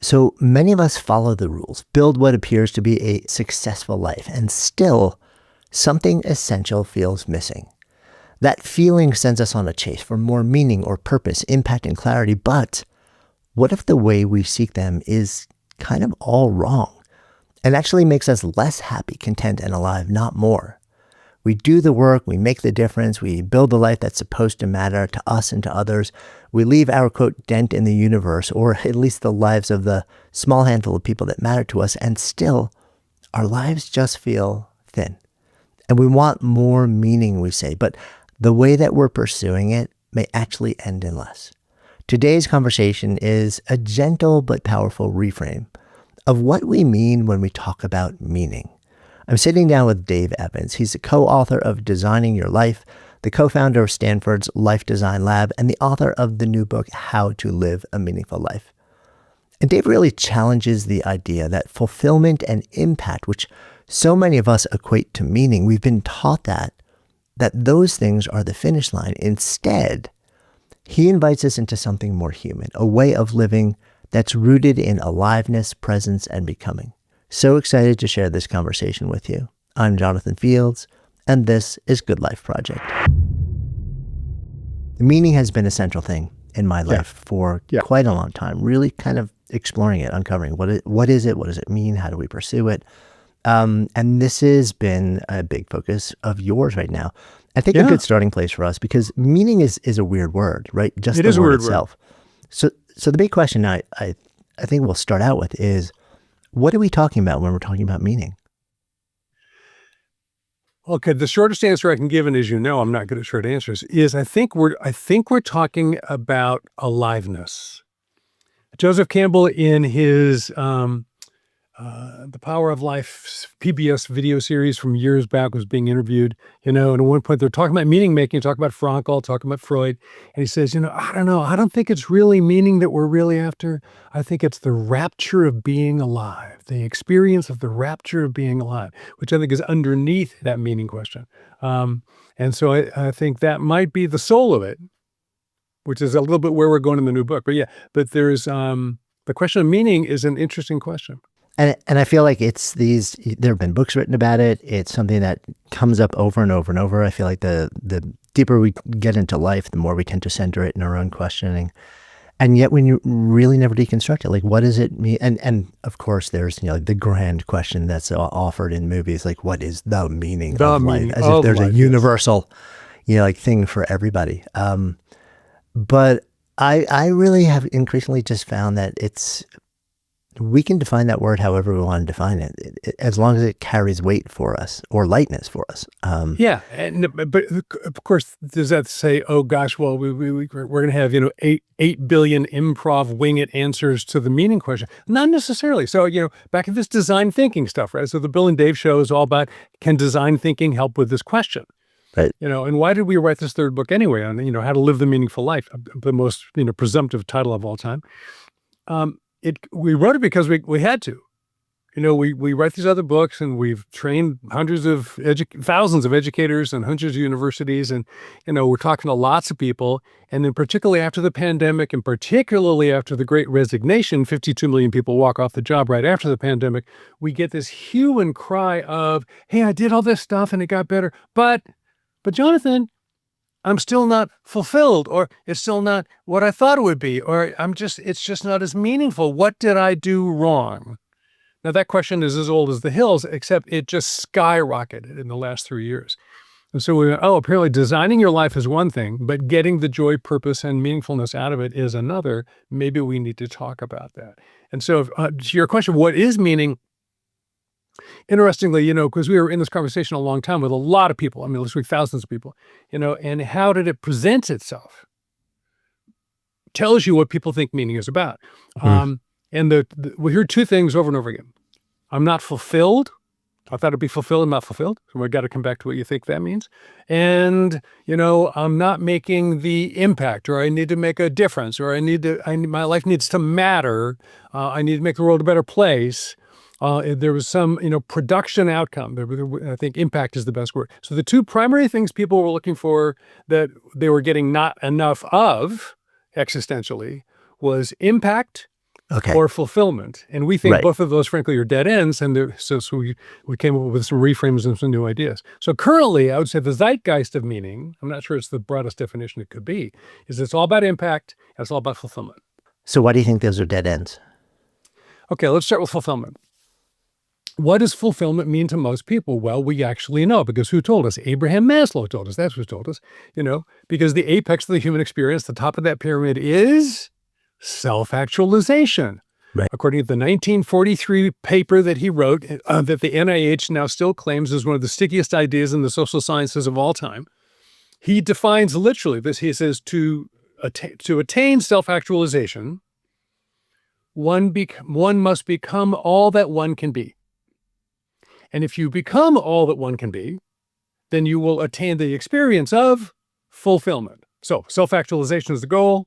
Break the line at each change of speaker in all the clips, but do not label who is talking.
So many of us follow the rules, build what appears to be a successful life, and still something essential feels missing. That feeling sends us on a chase for more meaning or purpose, impact, and clarity. But what if the way we seek them is kind of all wrong and actually makes us less happy, content, and alive, not more? We do the work, we make the difference, we build the life that's supposed to matter to us and to others. We leave our, quote, dent in the universe, or at least the lives of the small handful of people that matter to us, and still our lives just feel thin. And we want more meaning, we say, but the way that we're pursuing it may actually end in less. Today's conversation is a gentle but powerful reframe of what we mean when we talk about meaning. I'm sitting down with Dave Evans. He's the co-author of Designing Your Life, the co-founder of Stanford's Life Design Lab, and the author of the new book, How to Live a Meaningful Life. And Dave really challenges the idea that fulfillment and impact, which so many of us equate to meaning, we've been taught that those things are the finish line. Instead, he invites us into something more human, a way of living that's rooted in aliveness, presence, and becoming. So excited to share this conversation with you. I'm Jonathan Fields, and this is Good Life Project. Meaning has been a central thing in my life for quite a long time, really kind of exploring it, uncovering what is it, what does it mean, how do we pursue it? And this has been a big focus of yours right now. I think a good starting place for us, because meaning is a weird word, right? Just the word itself. So the big question I think we'll start out with is, what are we talking about when we're talking about meaning?
Okay, the shortest answer I can give, and as you know, I'm not good at short answers, is I think we're talking about aliveness. Joseph Campbell, in his The Power of Life PBS video series from years back, was being interviewed, and at one point they're talking about meaning making, talking about Frankl, talking about Freud, and he says, I don't know, I don't think it's really meaning that we're really after. I think it's the rapture of being alive, the experience of the rapture of being alive, which I think is underneath that meaning question. And so I think that might be the soul of it, which is a little bit where we're going in the new book. But there's the question of meaning is an interesting question.
And I feel like there have been books written about it. It's something that comes up over and over and over. I feel like the deeper we get into life, the more we tend to center it in our own questioning. And yet when you really never deconstruct it, like, what does it mean? And of course there's, the grand question that's offered in movies, like, what is the meaning of life? As if there's a universal, thing for everybody. But I really have increasingly just found that we can define that word however we want to define it, as long as it carries weight for us or lightness for us.
But of course, does that say, oh gosh, well, we're going to have 8 billion improv wing it answers to the meaning question? Not necessarily. So back at this design thinking stuff, right? So the Bill and Dave show is all about, can design thinking help with this question?
Right.
And why did we write this third book anyway on how to live the meaningful life, the most presumptive title of all time? We wrote it because we had to. We write these other books, and we've trained thousands of educators and hundreds of universities, and we're talking to lots of people. And then particularly after the pandemic, and particularly after the Great Resignation, 52 million people walk off the job right after the pandemic, we get this hue and cry of, hey, I did all this stuff and it got better, but Jonathan, I'm still not fulfilled, or it's still not what I thought it would be, or it's just not as meaningful. What did I do wrong? Now that question is as old as the hills, except it just skyrocketed in the last 3 years. And so we went, apparently designing your life is one thing, but getting the joy, purpose, and meaningfulness out of it is another. Maybe we need to talk about that. And so to your question, what is meaning? Interestingly, because we were in this conversation a long time with a lot of people, literally thousands of people, and how did it present itself? Tells you what people think meaning is about. And we hear two things over and over again. I'm not fulfilled. I thought it'd be fulfilled. I'm not fulfilled. So we got to come back to what you think that means. And, I'm not making the impact, or I need to make a difference, or my life needs to matter. I need to make the world a better place. There was some, production outcome. I think impact is the best word. So the two primary things people were looking for that they were getting not enough of existentially was impact
Okay.
or fulfillment. And we think
Right.
both of those, frankly, are dead ends. And so we came up with some reframes and some new ideas. So currently, I would say the zeitgeist of meaning, I'm not sure it's the broadest definition it could be, is it's all about impact and it's all about fulfillment.
So why do you think those are dead ends?
Okay, let's start with fulfillment. What does fulfillment mean to most people? Well, we actually know, because who told us? Abraham Maslow told us. That's who told us, because the apex of the human experience, the top of that pyramid, is self-actualization.
Right.
According to the 1943 paper that he wrote, that the NIH now still claims is one of the stickiest ideas in the social sciences of all time, he defines literally this. He says to attain self-actualization, one must become all that one can be. And if you become all that one can be, then you will attain the experience of fulfillment. So self-actualization is the goal.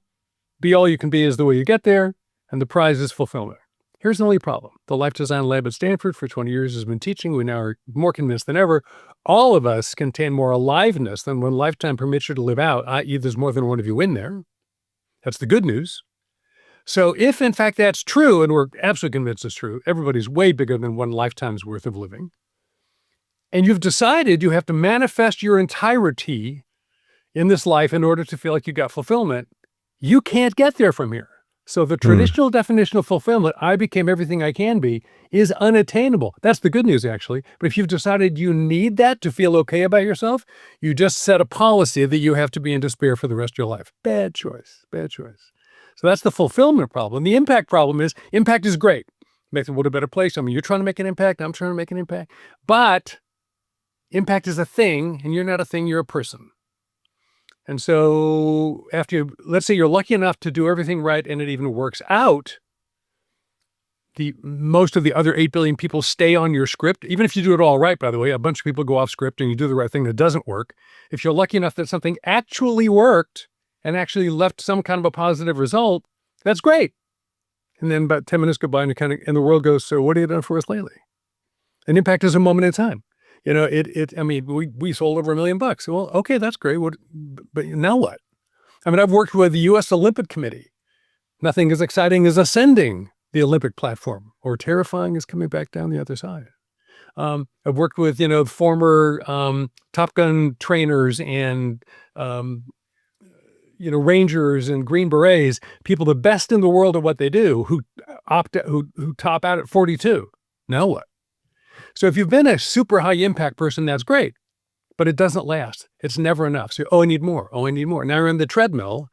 Be all you can be is the way you get there. And the prize is fulfillment. Here's the only problem. The Life Design Lab at Stanford for 20 years has been teaching. We now are more convinced than ever. All of us contain more aliveness than one lifetime permits you to live out, i.e. there's more than one of you in there. That's the good news. So if, in fact, that's true, and we're absolutely convinced it's true, everybody's way bigger than one lifetime's worth of living, and you've decided you have to manifest your entirety in this life in order to feel like you got fulfillment, you can't get there from here. So the traditional definition of fulfillment, I became everything I can be, is unattainable. That's the good news, actually. But if you've decided you need that to feel okay about yourself, you just set a policy that you have to be in despair for the rest of your life. Bad choice, bad choice. So that's the fulfillment problem. The impact problem is, impact is great. Makes the world a better place. I mean, you're trying to make an impact, I'm trying to make an impact. But impact is a thing, and you're not a thing, you're a person. And so let's say you're lucky enough to do everything right and it even works out, most of the other 8 billion people stay on your script. Even if you do it all right, by the way, a bunch of people go off script and you do the right thing that doesn't work. If you're lucky enough that something actually worked and actually left some kind of a positive result, that's great. And then about 10 minutes go by and the world goes, so what have you done for us lately? An impact is a moment in time. We sold over $1 million. Well, okay, that's great. But now what? I mean, I've worked with the U.S. Olympic Committee. Nothing as exciting as ascending the Olympic platform, or terrifying as coming back down the other side. I've worked with, former Top Gun trainers and, Rangers and Green Berets, people the best in the world at what they do, who top out at 42. Now what? So if you've been a super high impact person, that's great, but it doesn't last. It's never enough. So, I need more. Now you're in the treadmill,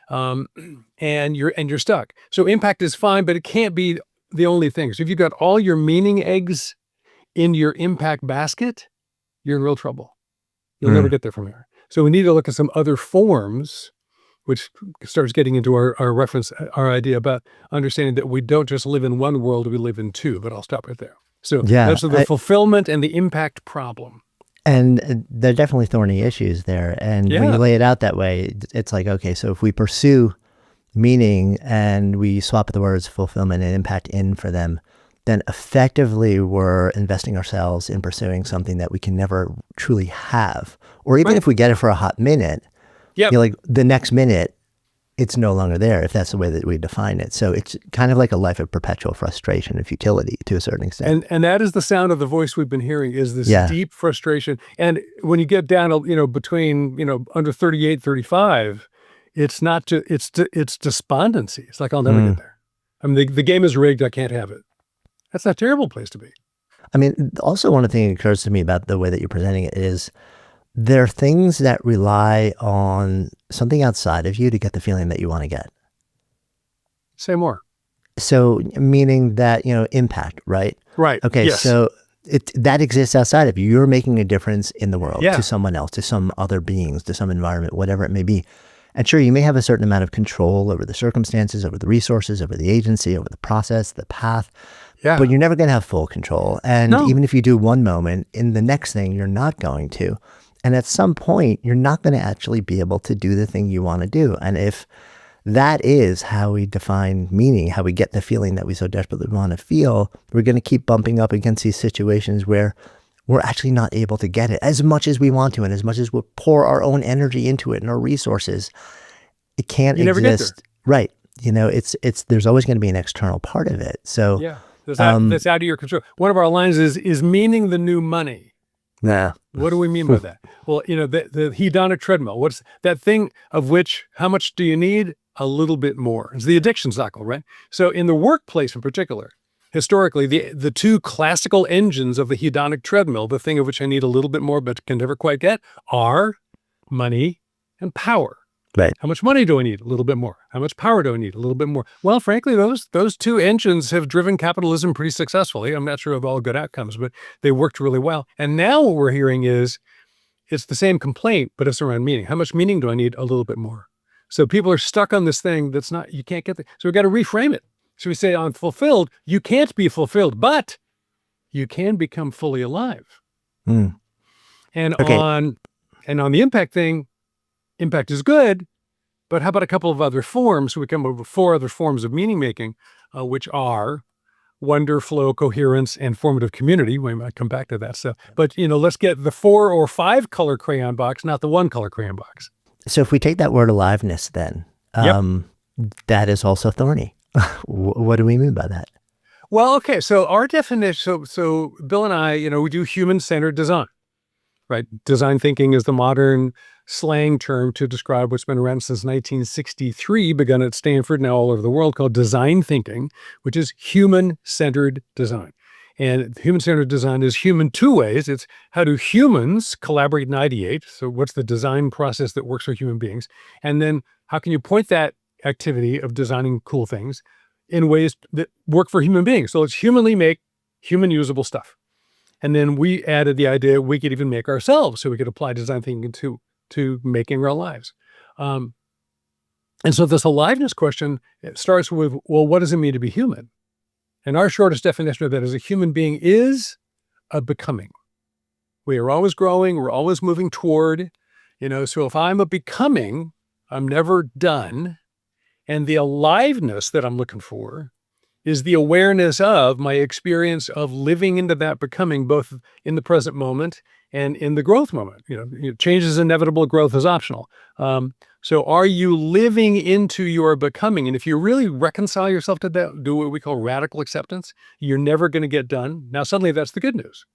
and you're stuck. So impact is fine, but it can't be the only thing. So if you've got all your meaning eggs in your impact basket, you're in real trouble. You'll never get there from here. So we need to look at some other forms, which starts getting into our idea about understanding that we don't just live in one world, we live in two, but I'll stop right there. So that's the fulfillment and the impact problem.
And there are definitely thorny issues there. And when you lay it out that way, it's like, okay, so if we pursue meaning and we swap the words fulfillment and impact in for them, then effectively we're investing ourselves in pursuing something that we can never truly have. Or even if we get it for a hot minute, like the next minute, it's no longer there, if that's the way that we define it. So it's kind of like a life of perpetual frustration and futility to a certain extent.
And that is the sound of the voice we've been hearing, is this deep frustration. And when you get down, between, under 38, 35, it's not it's despondency. It's like, I'll never get there. I mean, the game is rigged. I can't have it. That's a terrible place to be.
I mean, also one of the things that occurs to me about the way that you're presenting it is there are things that rely on something outside of you to get the feeling that you want to get.
Say more.
So meaning that, impact, right?
Right.
Okay.
Yes.
So that exists outside of you. You're making a difference in the world to someone else, to some other beings, to some environment, whatever it may be. And sure, you may have a certain amount of control over the circumstances, over the resources, over the agency, over the process, the path. Yeah. But you're never going to have full control. And even if you do one moment, in the next thing, you're not going to. And at some point, you're not going to actually be able to do the thing you want to do. And if that is how we define meaning, how we get the feeling that we so desperately want to feel, we're going to keep bumping up against these situations where we're actually not able to get it as much as we want to, and as much as we pour our own energy into it and our resources. It can't exist.
Never get there.
Right. there's always going to be an external part of it. So
Yeah, that's out of your control. One of our lines is meaning the new money.
nah.
What do we mean by that? Well, the hedonic treadmill, what's that thing of which, how much do you need? A little bit more. It's the addiction cycle, right? So in the workplace in particular, historically, the two classical engines of the hedonic treadmill, the thing of which I need a little bit more but can never quite get, are money and power.
Right.
How much money do I need? A little bit more. How much power do I need? A little bit more. Well, frankly, those two engines have driven capitalism pretty successfully. I'm not sure of all good outcomes, but they worked really well. And now what we're hearing is it's the same complaint, but it's around meaning. How much meaning do I need? A little bit more. So people are stuck on this thing that's not, you can't get there. So we've got to reframe it. So we say on fulfilled, you can't be fulfilled, but you can become fully alive.
Mm.
And
Okay.
on the impact thing, impact is good, but how about a couple of other forms? We come up with 4 other forms of meaning making, which are wonder, flow, coherence, and formative community. We might come back to that stuff. But, let's get the 4 or 5 color crayon box, not the 1 color crayon box.
So if we take that word aliveness, then that is also thorny. What do we mean by that?
Well, okay. So our definition, so Bill and I, we do human-centered design, right? Design thinking is the modern slang term to describe what's been around since 1963, begun at Stanford, now all over the world, called design thinking, which is human-centered design. And human-centered design is human 2 ways. It's how do humans collaborate and ideate? So what's the design process that works for human beings? And then how can you point that activity of designing cool things in ways that work for human beings? So let's humanly make human usable stuff. And then we added the idea we could even make ourselves, so we could apply design thinking to making our lives. And so this aliveness question, it starts with, well, what does it mean to be human? And our shortest definition of that as a human being is a becoming. We are always growing. We're always moving toward, so if I'm a becoming, I'm never done. And the aliveness that I'm looking for is the awareness of my experience of living into that becoming, both in the present moment and in the growth moment. Change is inevitable, growth is optional. So are you living into your becoming? And if you really reconcile yourself to that, do what we call radical acceptance, you're never going to get done. Now, suddenly that's the good news.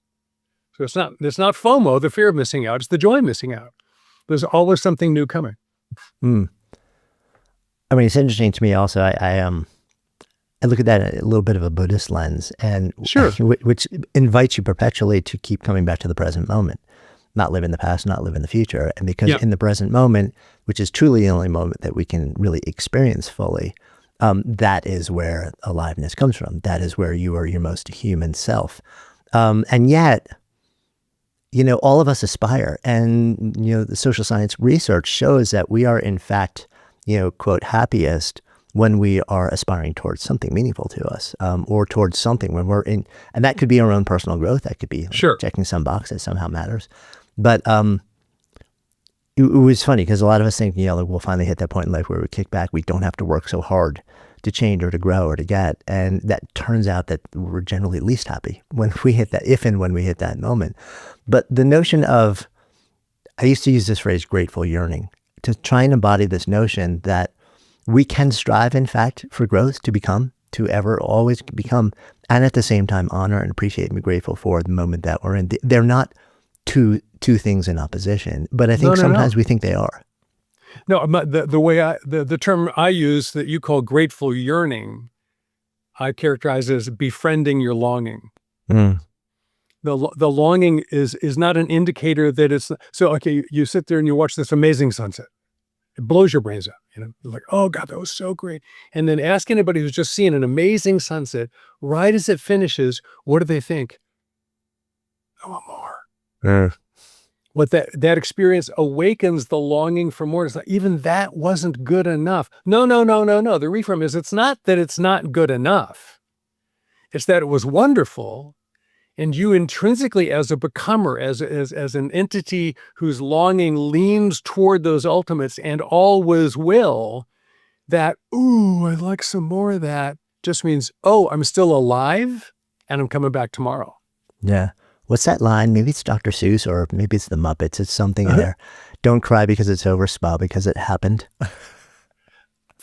So it's not FOMO, the fear of missing out. It's the joy of missing out. There's always something new coming.
Mm. I mean, it's interesting to me also. I look at that a little bit of a Buddhist lens, and
Sure.
which invites you perpetually to keep coming back to the present moment, not live in the past, not live in the future. And because in the present moment, which is truly the only moment that we can really experience fully, that is where aliveness comes from. That is where you are your most human self. And yet, all of us aspire. And, the social science research shows that we are, in fact, quote, happiest when we are aspiring towards something meaningful to us, or towards something when we're in, and that could be our own personal growth. That could be checking some box that somehow matters. But it was funny because a lot of us think, we'll finally hit that point in life where we kick back. We don't have to work so hard to change or to grow or to get. And that turns out that we're generally least happy when we hit that, if and when we hit that moment. But the notion of, I used to use this phrase, grateful yearning, to try and embody this notion that we can strive, in fact, for growth, to ever always become, and at the same time honor and appreciate and be grateful for the moment that we're in. They're not two things in opposition, but I think sometimes we think they are.
No, the way the term I use that you call grateful yearning, I characterize as befriending your longing.
Mm.
The longing is not an indicator that it's, so, okay, you sit there and you watch this amazing sunset. It blows your brains out, You're like, oh God, that was so great. And then ask anybody who's just seen an amazing sunset, right as it finishes, what do they think? I want more. What that experience awakens the longing for more. It's like, even that wasn't good enough. No. The reframe is, it's not that it's not good enough. It's that it was wonderful. And you intrinsically, as a becomer, as an entity whose longing leans toward those ultimates and always will, that, ooh, I'd like some more of that, just means, oh, I'm still alive and I'm coming back tomorrow.
Yeah. What's that line? Maybe it's Dr. Seuss or maybe it's the Muppets. It's something there. Don't cry because it's over, smile because it happened.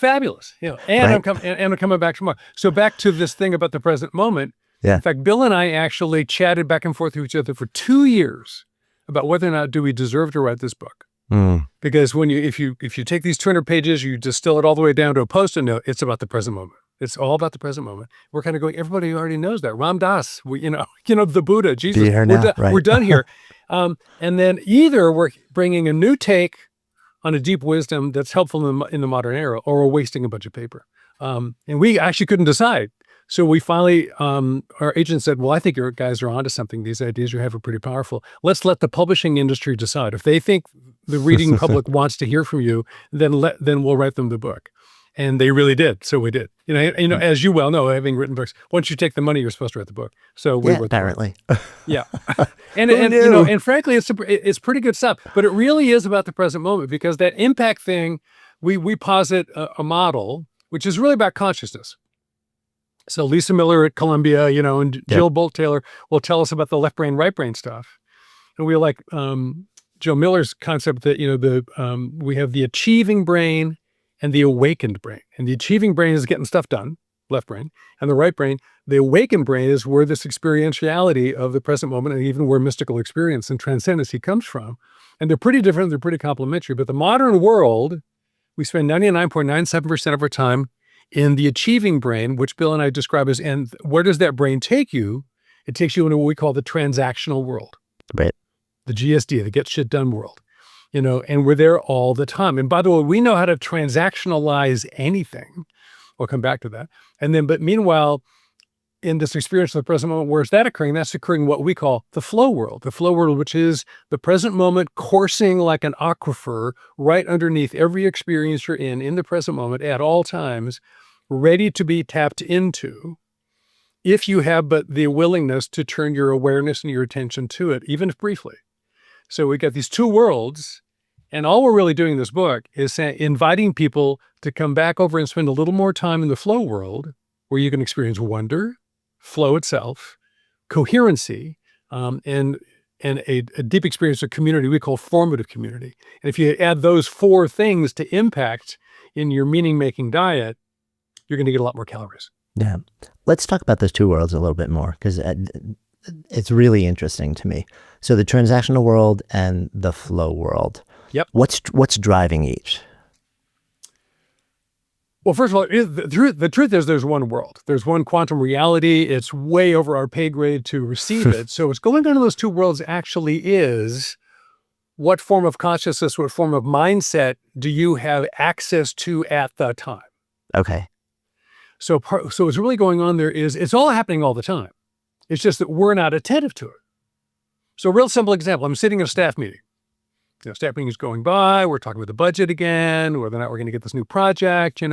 fabulous. And
Right.
I'm coming back tomorrow. So back to this thing about the present moment.
Yeah.
In fact, Bill and I actually chatted back and forth with each other for 2 years about whether or not do we deserve to write this book. Because if you take these 200 pages, you distill it all the way down to a Post-it note, it's about the present moment. It's all about the present moment. We're kind of going, everybody already knows that. Ram Dass, the Buddha, Jesus,
Be here now, right.
we're done here. And then either we're bringing a new take on a deep wisdom that's helpful in the modern era, or we're wasting a bunch of paper. And we actually couldn't decide. So we finally, our agent said, well, I think you guys are onto something. These ideas you have are pretty powerful. Let's let the publishing industry decide. If they think the reading public wants to hear from you, then we'll write them the book. And they really did. So we did. As you well know, having written books, once you take the money, you're supposed to write the book. So we wrote
apparently.
the book. Yeah. And frankly, it's pretty good stuff. But it really is about the present moment, because that impact thing, we posit a model, which is really about consciousness. So Lisa Miller at Columbia, and Jill Bolt Taylor will tell us about the left brain, right brain stuff. And we like Jill Miller's concept that, we have the achieving brain and the awakened brain. And the achieving brain is getting stuff done, left brain, and the right brain, the awakened brain, is where this experientiality of the present moment, and even where mystical experience and transcendency comes from. And they're pretty different, they're pretty complementary. But the modern world, we spend 99.97% of our time in the achieving brain, which Bill and I describe as, and where does that brain take you? It takes you into what we call the transactional world.
Right. The
GSD, the get shit done world. And we're there all the time. And by the way, we know how to transactionalize anything. We'll come back to that. But meanwhile, in this experience of the present moment, where's that occurring? That's occurring what we call the flow world. The flow world, which is the present moment coursing like an aquifer right underneath every experience you're in the present moment at all times, ready to be tapped into if you have but the willingness to turn your awareness and your attention to it, even if briefly. So we got these two worlds, and all we're really doing in this book is inviting people to come back over and spend a little more time in the flow world, where you can experience wonder, flow itself, coherency, and a deep experience of community we call formative community. And if you add those four things to impact in your meaning-making diet, you're going to get a lot more calories.
Yeah. Let's talk about those two worlds a little bit more, because it's really interesting to me. So the transactional world and the flow world.
Yep.
What's driving each?
Well, first of all, the truth is there's one world. There's one quantum reality. It's way over our pay grade to receive it. So what's going on in those two worlds actually is, what form of consciousness, what form of mindset do you have access to at the time?
Okay.
So what's really going on there is, it's all happening all the time. It's just that we're not attentive to it. So a real simple example, I'm sitting in a staff meeting. Staff meeting is going by, we're talking about the budget again, whether or not we're going to get this new project, and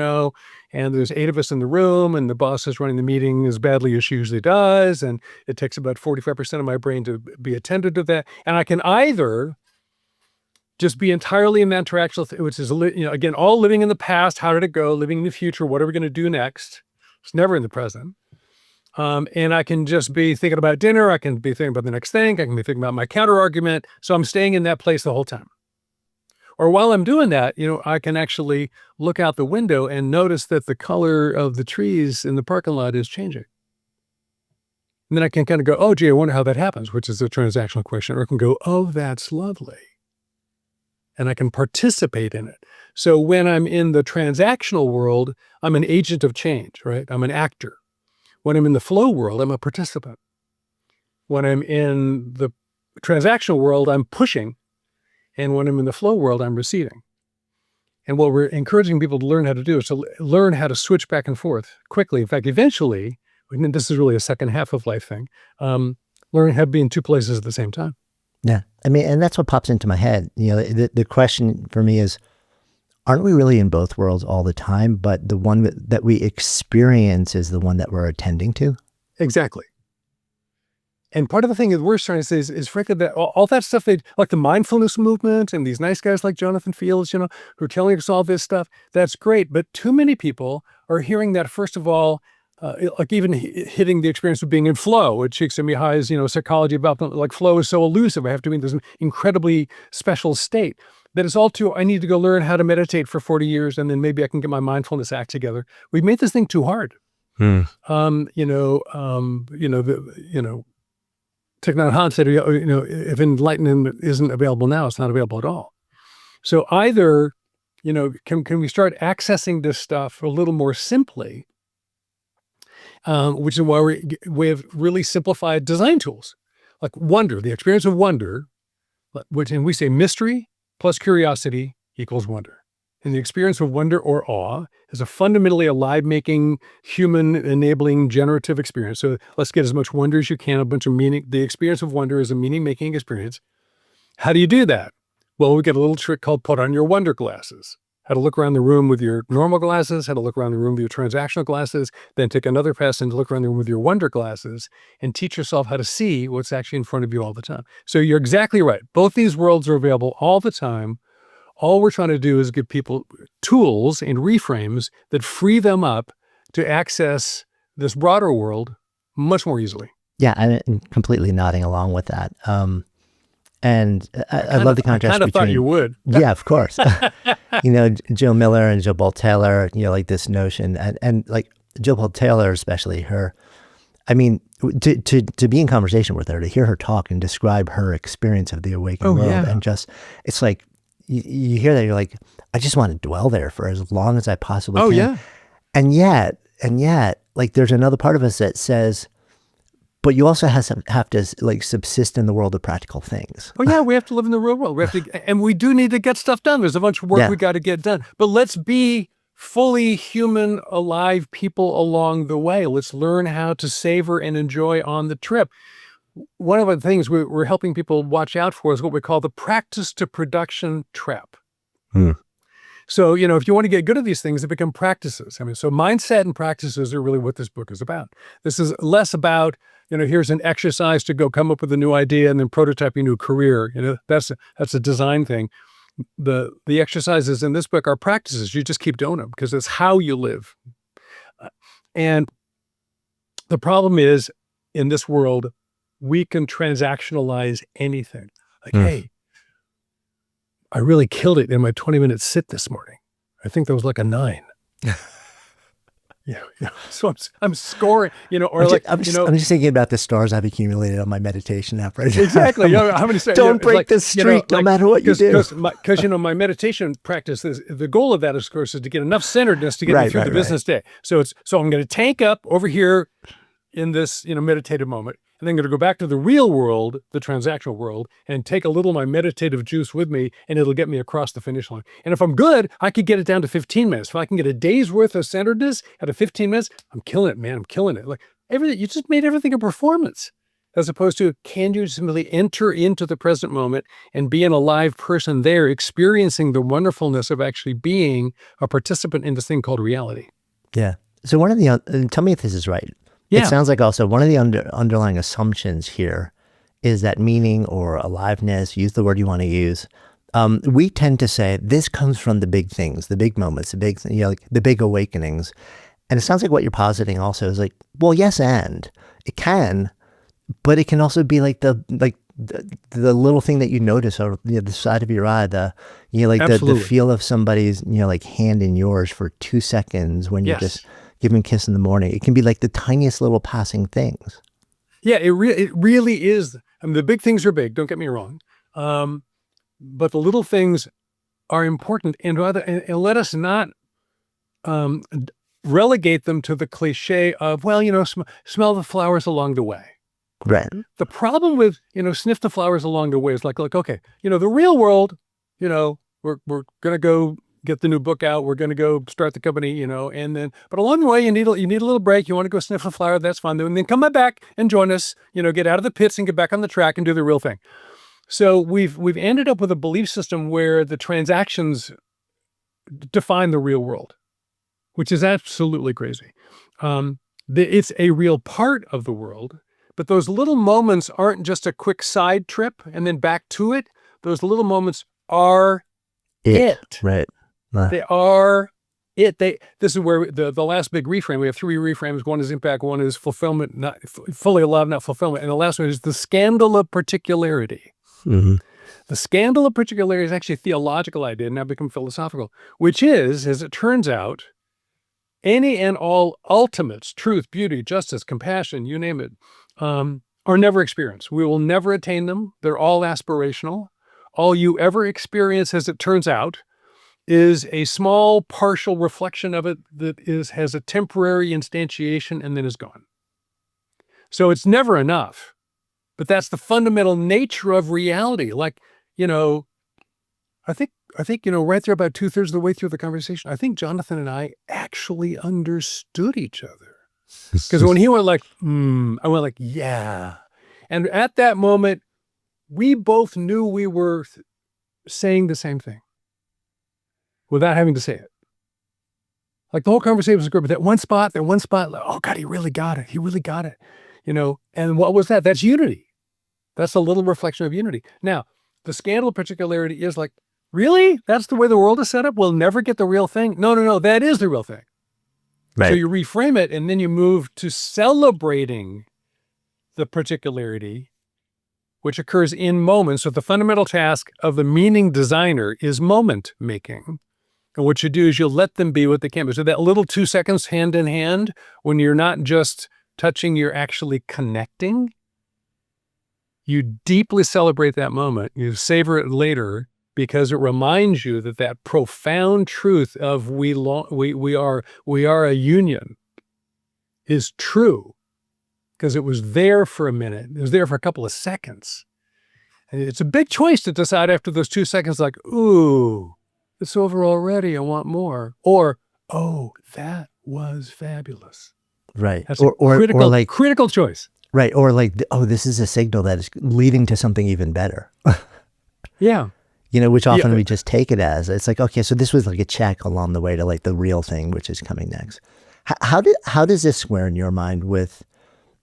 there's 8 of us in the room, and the boss is running the meeting as badly as she usually does, and it takes about 45% of my brain to be attentive to that. And I can either just be entirely in that interactional, which is, again, all living in the past, how did it go, living in the future, what are we going to do next? It's never in the present. And I can just be thinking about dinner. I can be thinking about the next thing. I can be thinking about my counter argument. So I'm staying in that place the whole time. Or while I'm doing that, I can actually look out the window and notice that the color of the trees in the parking lot is changing. And then I can kind of go, oh, gee, I wonder how that happens, which is a transactional question. Or I can go, oh, that's lovely. And I can participate in it. So when I'm in the transactional world, I'm an agent of change, right? I'm an actor. When I'm in the flow world, I'm a participant. When I'm in the transactional world, I'm pushing. And when I'm in the flow world, I'm receiving. And what we're encouraging people to learn how to do is to learn how to switch back and forth quickly. In fact, eventually, and this is really a second half of life thing, learn how to be in two places at the same time.
Yeah. And that's what pops into my head. The question for me is, aren't we really in both worlds all the time, but the one that we experience is the one that we're attending to?
Exactly. And part of the thing that we're starting to say is frankly, that all that stuff, like the mindfulness movement and these nice guys like Jonathan Fields, who are telling us all this stuff, that's great. But too many people are hearing that, first of all, like even hitting the experience of being in flow, which Csikszentmihalyi's, psychology about like flow is so elusive. I have to be in this incredibly special state. that it's all too, I need to go learn how to meditate for 40 years and then maybe I can get my mindfulness act together. We've made this thing too hard. Thich Nhat Hanh said, if enlightenment isn't available now, it's not available at all. So either, can we start accessing this stuff a little more simply, which is why we have really simplified design tools, like wonder, the experience of wonder, and we say mystery plus curiosity equals wonder. And the experience of wonder or awe is a fundamentally alive-making, human-enabling, generative experience. So let's get as much wonder as you can, a bunch of meaning. The experience of wonder is a meaning-making experience. How do you do that? Well, we get a little trick called put on your wonder glasses. How to look around the room with your normal glasses, how to look around the room with your transactional glasses, then take another pass and look around the room with your wonder glasses and teach yourself how to see what's actually in front of you all the time. So you're exactly right. Both these worlds are available all the time. All we're trying to do is give people tools and reframes that free them up to access this broader world much more easily.
Yeah, I'm completely nodding along with that. And I love the contrast.
I kind of thought you would.
Yeah, of course. Jill Miller and Jill Bolt Taylor, like this notion, and like Jill Bolt Taylor, especially to be in conversation with her, to hear her talk and describe her experience of the awakened world, and just, it's like, you hear that, you're like, I just want to dwell there for as long as I possibly can.
Oh, yeah.
And yet, like, there's another part of us that says, but you also have to like subsist in the world of practical things.
Oh, yeah, we have to live in the real world. And we do need to get stuff done. There's a bunch of work we got to get done. But let's be fully human, alive people along the way. Let's learn how to savor and enjoy on the trip. One of the things we're helping people watch out for is what we call the practice to production trap. So, if you want to get good at these things, they become practices. So mindset and practices are really what this book is about. This is less about, here's an exercise to go come up with a new idea and then prototype a new career. That's a design thing. The exercises in this book are practices. You just keep doing them because it's how you live. And the problem is, in this world, we can transactionalize anything. Like, hey, I really killed it in my 20-minute sit this morning. I think that was like a 9. So I'm scoring,
I'm just thinking about the stars I've accumulated on my meditation app right now.
Exactly. How many stars?
Don't break this streak, no matter what you do.
Because my meditation practice is, the goal of that, of course, is to get enough centeredness to get me through the business day. So I'm going to tank up over here in this, meditative moment. And then I'm going to go back to the real world, the transactional world, and take a little of my meditative juice with me, and it'll get me across the finish line. And if I'm good, I could get it down to 15 minutes. If I can get a day's worth of centeredness out of 15 minutes, I'm killing it, man. I'm killing it. Like everything, you just made everything a performance, as opposed to, can you simply enter into the present moment and be an alive person there, experiencing the wonderfulness of actually being a participant in this thing called reality?
Yeah. So tell me if this is right.
Yeah.
It sounds like also one of the underlying assumptions here is that meaning or aliveness, use the word you want to use. We tend to say this comes from the big things, the big moments, like the big awakenings. And it sounds like what you're positing also is like, well, yes, and it can, but it can also be like the little thing that you notice over the side of your eye, the feel of somebody's, like hand in yours for 2 seconds when you're just give them a kiss in the morning. It can be like the tiniest little passing things.
Yeah, it really is. The big things are big, don't get me wrong. But the little things are important, and let us not relegate them to the cliche of, smell the flowers along the way.
Right.
The problem with, sniff the flowers along the way is like, okay, the real world, we're going to go get the new book out. We're going to go start the company, but along the way, you need a little break. You want to go sniff a flower. That's fine. And then come back and join us, get out of the pits and get back on the track and do the real thing. So we've ended up with a belief system where the transactions define the real world, which is absolutely crazy. It's a real part of the world, but those little moments aren't just a quick side trip and then back to it. Those little moments are it.
Right.
They are it. This is where the last big reframe, we have 3 reframes. One is impact, one is fulfillment, not fully alive, not fulfillment. And the last one is the scandal of particularity. Mm-hmm. The scandal of particularity is actually a theological idea, and now become philosophical, which is, as it turns out, any and all ultimates, truth, beauty, justice, compassion, you name it, are never experienced. We will never attain them. They're all aspirational. All you ever experience, as it turns out, is a small partial reflection of it that has a temporary instantiation and then is gone. So it's never enough. But that's the fundamental nature of reality. Like, I think, right there about 2/3 of the way through the conversation, I think Jonathan and I actually understood each other. Because when he went like, I went like, yeah. And at that moment, we both knew we were saying the same thing without having to say it. Like the whole conversation was good, but that one spot, like, oh God, he really got it. He really got it. And what was that? That's unity. That's a little reflection of unity. Now, the scandal of particularity is like, really? That's the way the world is set up? We'll never get the real thing? No. That is the real thing.
Right.
So you reframe it, and then you move to celebrating the particularity, which occurs in moments. So the fundamental task of the meaning designer is moment making. And what you do is you'll let them be what they can be. So that little 2 seconds hand in hand, when you're not just touching, you're actually connecting. You deeply celebrate that moment. You savor it later because it reminds you that profound truth of we are a union is true, because it was there for a minute. It was there for a couple of seconds. And it's a big choice to decide after those 2 seconds, like, ooh, it's over already. I want more. Or, oh, that was fabulous.
Right.
That's a critical choice.
Right. Or like, oh, this is a signal that is leading to something even better.
Yeah.
Which often we just take it as. It's like, okay, so this was like a check along the way to like the real thing, which is coming next. How does this square in your mind with,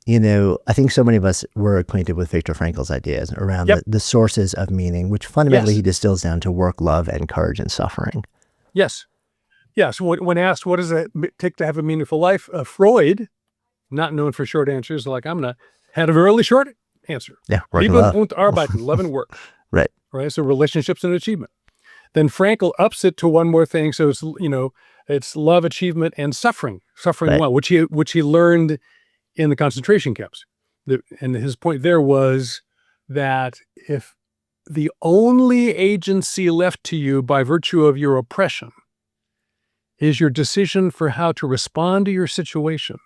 I think so many of us were acquainted with Viktor Frankl's ideas around the sources of meaning, which fundamentally he distills down to work, love, and courage and suffering.
Yes. Yes. When asked, what does it take to have a meaningful life? Freud, not known for short answers, like had a really short answer.
Yeah. Work and
Liebe
love.
und arbeiten, love and work.
Right.
Right. So relationships and achievement. Then Frankl ups it to one more thing. So it's, it's love, achievement, and suffering
Right.
well, which he learned in the concentration camps. And his point there was that if the only agency left to you by virtue of your oppression is your decision for how to respond to your situation,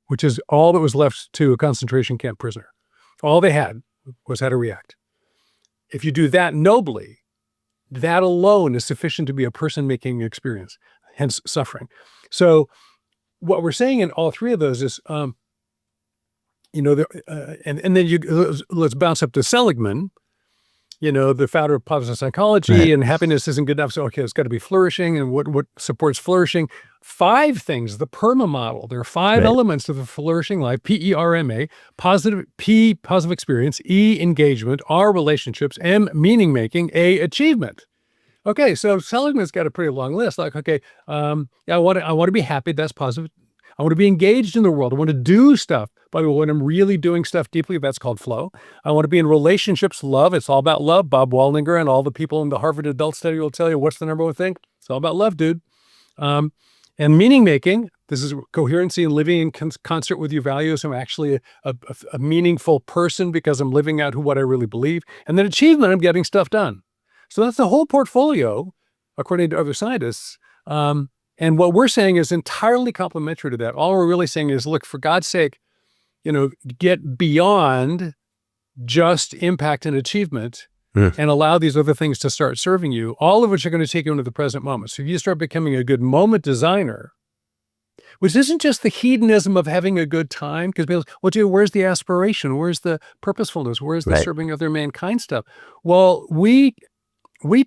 which is all that was left to a concentration camp prisoner. All they had was how to react. If you do that nobly, that alone is sufficient to be a person-making experience, hence suffering. So what we're saying in all three of those is, and then let's bounce up to Seligman, the founder of positive psychology,
Right.
and happiness isn't good enough. So, okay, it's got to be flourishing, and what supports flourishing? 5 things, the PERMA model. There are 5
Right.
elements of a flourishing life: PERMA, P, positive experience, E, engagement, R, relationships, M, meaning making, A, achievement. Okay, so Seligman's got a pretty long list. Like, okay, I want to be happy. That's positive. I want to be engaged in the world. I want to do stuff. By the way, when I'm really doing stuff deeply, that's called flow. I want to be in relationships, love. It's all about love. Bob Waldinger and all the people in the Harvard Adult Study will tell you, what's the number one thing? It's all about love, dude. And meaning making, this is coherency and living in concert with your values. I'm actually a meaningful person because I'm living out what I really believe. And then achievement, I'm getting stuff done. So that's the whole portfolio, according to other scientists. And what we're saying is entirely complementary to that. All we're really saying is, look, for God's sake, get beyond just impact and achievement and allow these other things to start serving you, all of which are going to take you into the present moment. So if you start becoming a good moment designer, which isn't just the hedonism of having a good time, because people, where's the aspiration? Where's the purposefulness? Where's the
Right.
serving other mankind stuff? Well, we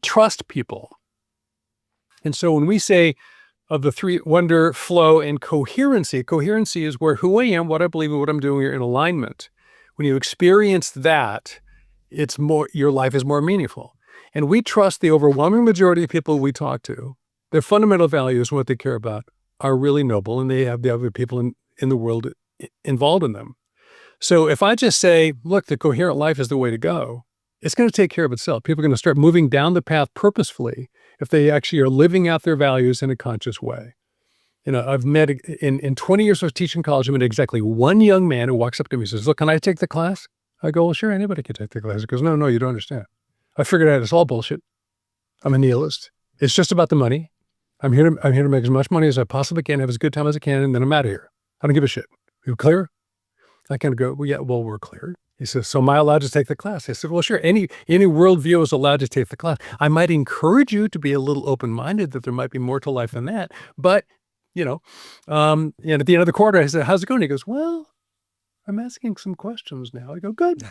trust people. And so when we say of the 3, wonder, flow, and coherency, coherency is where who I am, what I believe, and what I'm doing are in alignment. When you experience that, your life is more meaningful. And we trust the overwhelming majority of people we talk to, their fundamental values and what they care about are really noble, and they have the other people in the world involved in them. So if I just say, look, the coherent life is the way to go, it's going to take care of itself. People are going to start moving down the path purposefully if they actually are living out their values in a conscious way. I've met in 20 years of teaching college, I met exactly one young man who walks up to me and says, look, can I take the class? I go, well, sure, anybody can take the class. He goes, no, you don't understand. I figured out it's all bullshit. I'm a nihilist. It's just about the money. I'm here to make as much money as I possibly can, have as good time as I can, and then I'm out of here. I don't give a shit. You clear? I kind of go, well, yeah, well, we're clear. He says, so am I allowed to take the class? I said, well, sure. Any worldview is allowed to take the class. I might encourage you to be a little open-minded, that there might be more to life than that. But, and at the end of the quarter, I said, how's it going? He goes, well, I'm asking some questions now. I go, good.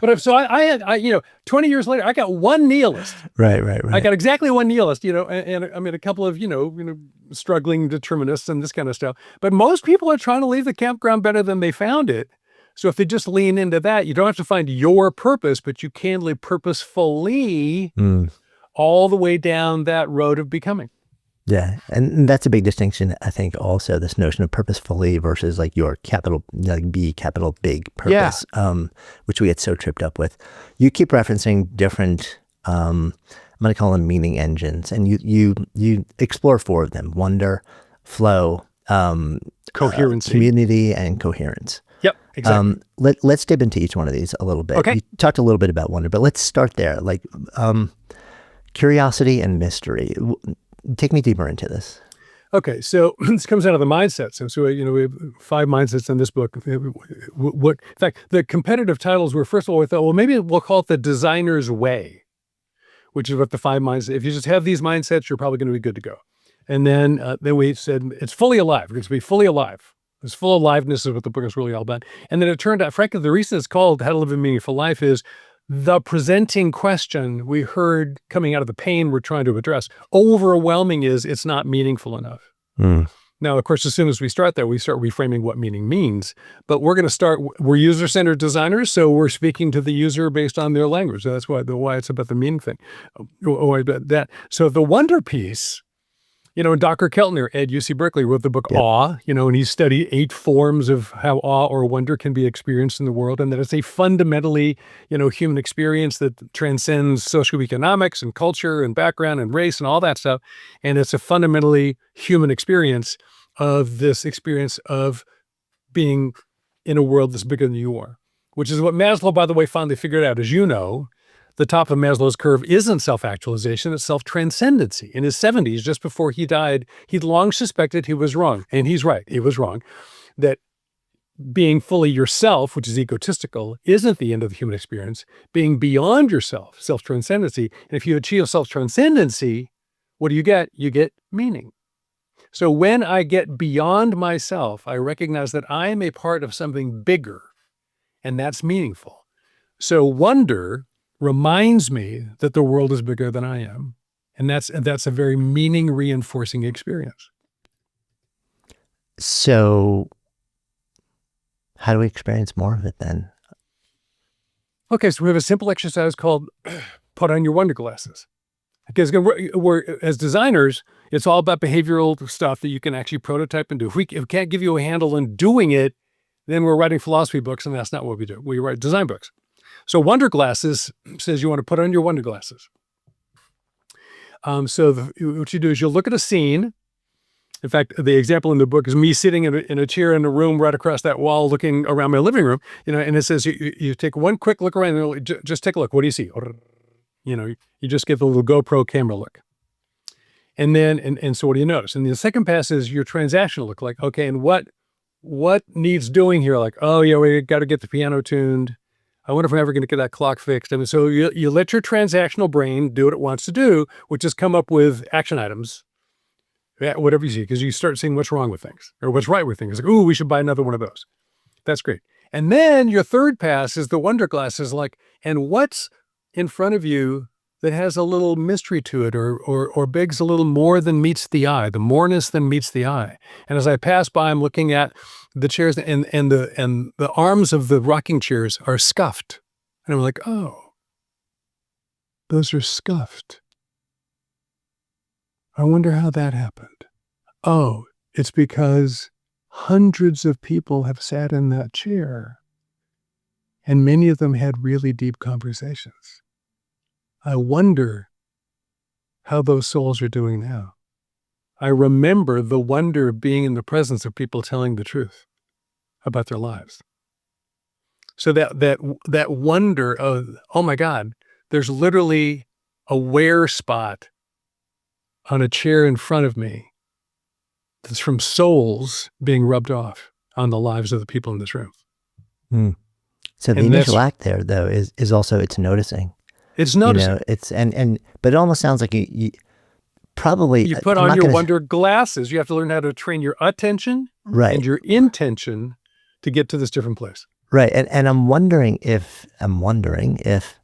But so I had 20 years later, I got one nihilist.
Right.
I got exactly one nihilist, and I mean, a couple of, struggling determinists and this kind of stuff. But most people are trying to leave the campground better than they found it. So if they just lean into that, you don't have to find your purpose, but you can live purposefully all the way down that road of becoming.
Yeah. And that's a big distinction, I think, also, this notion of purposefully versus like your capital, like B, capital big purpose, which we get so tripped up with. You keep referencing different, I'm going to call them meaning engines, and you explore 4 of them: wonder, flow,
coherency,
community, and coherence.
Yep, exactly.
Let's dip into each one of these a little bit.
Okay.
You talked a little bit about wonder, but let's start there. Like curiosity and mystery. Take me deeper into this.
Okay, so this comes out of the mindset. So we have 5 mindsets in this book. In fact, the competitive titles were, first of all, we thought, well, maybe we'll call it the designer's way, which is what the 5 mindsets. If you just have these mindsets, you're probably going to be good to go. And then we said it's fully alive. It's going to be fully alive. This full aliveness is what the book is really all about. And then it turned out, frankly, the reason it's called How to Live a Meaningful Life is the presenting question we heard coming out of the pain we're trying to address, overwhelming, is it's not meaningful enough. Now, of course, as soon as we start there, we start reframing what meaning means. But we're going to start, we're user-centered designers, so we're speaking to the user based on their language. So that's why it's about the meaning thing. So the wonder piece, Dr. Keltner at UC Berkeley wrote the book Awe, and he studied 8 forms of how awe or wonder can be experienced in the world, and that it's a fundamentally, human experience that transcends socioeconomics and culture and background and race and all that stuff. And it's a fundamentally human experience of this experience of being in a world that's bigger than you are, which is what Maslow, by the way, finally figured out. As you know, the top of Maslow's curve isn't self-actualization, it's self-transcendency. In his 70s, just before he died, he'd long suspected he was wrong. And he's right, he was wrong. That being fully yourself, which is egotistical, isn't the end of the human experience. Being beyond yourself, self-transcendency. And if you achieve self-transcendency, what do you get? You get meaning. So when I get beyond myself, I recognize that I am a part of something bigger, and that's meaningful. So wonder reminds me that the world is bigger than I am. And that's a very meaning reinforcing experience.
So how do we experience more of it then?
Okay, so we have a simple exercise called put on your wonder glasses. Because we're as designers, it's all about behavioral stuff that you can actually prototype and do. If we can't give you a handle on doing it, then we're writing philosophy books, and that's not what we do. We write design books. So wonder glasses says you want to put on your wonder glasses. What you do is you'll look at a scene. In fact, the example in the book is me sitting in a chair in a room right across that wall looking around my living room, and it says you take one quick look around and just take a look. What do you see? You just get the little GoPro camera look. And then, and so what do you notice? And the second pass is your transactional look, like, okay, and what needs doing here? Like, oh yeah, we got to get the piano tuned. I wonder if I'm ever going to get that clock fixed. I mean, so you let your transactional brain do what it wants to do, which is come up with action items, whatever you see, because you start seeing what's wrong with things or what's right with things. Like, ooh, we should buy another one of those. That's great. And then your third pass is the wonder glasses, like, and what's in front of you that has a little mystery to it or begs a little more than meets the eye, the moreness than meets the eye. And as I pass by, I'm looking at the chairs and the arms of the rocking chairs are scuffed. And I'm like, oh, those are scuffed. I wonder how that happened. Oh, it's because hundreds of people have sat in that chair. And many of them had really deep conversations. I wonder how those souls are doing now. I remember the wonder of being in the presence of people telling the truth about their lives. So that wonder of, oh my God, there's literally a wear spot on a chair in front of me that's from souls being rubbed off on the lives of the people in this room.
So the initial act there, though, is also it's noticing.
It's noticing.
You know, it's but it almost sounds like you probably
you put on your wonder glasses. You have to learn how to train your attention and your intention to get to this different place.
Right. And I'm wondering if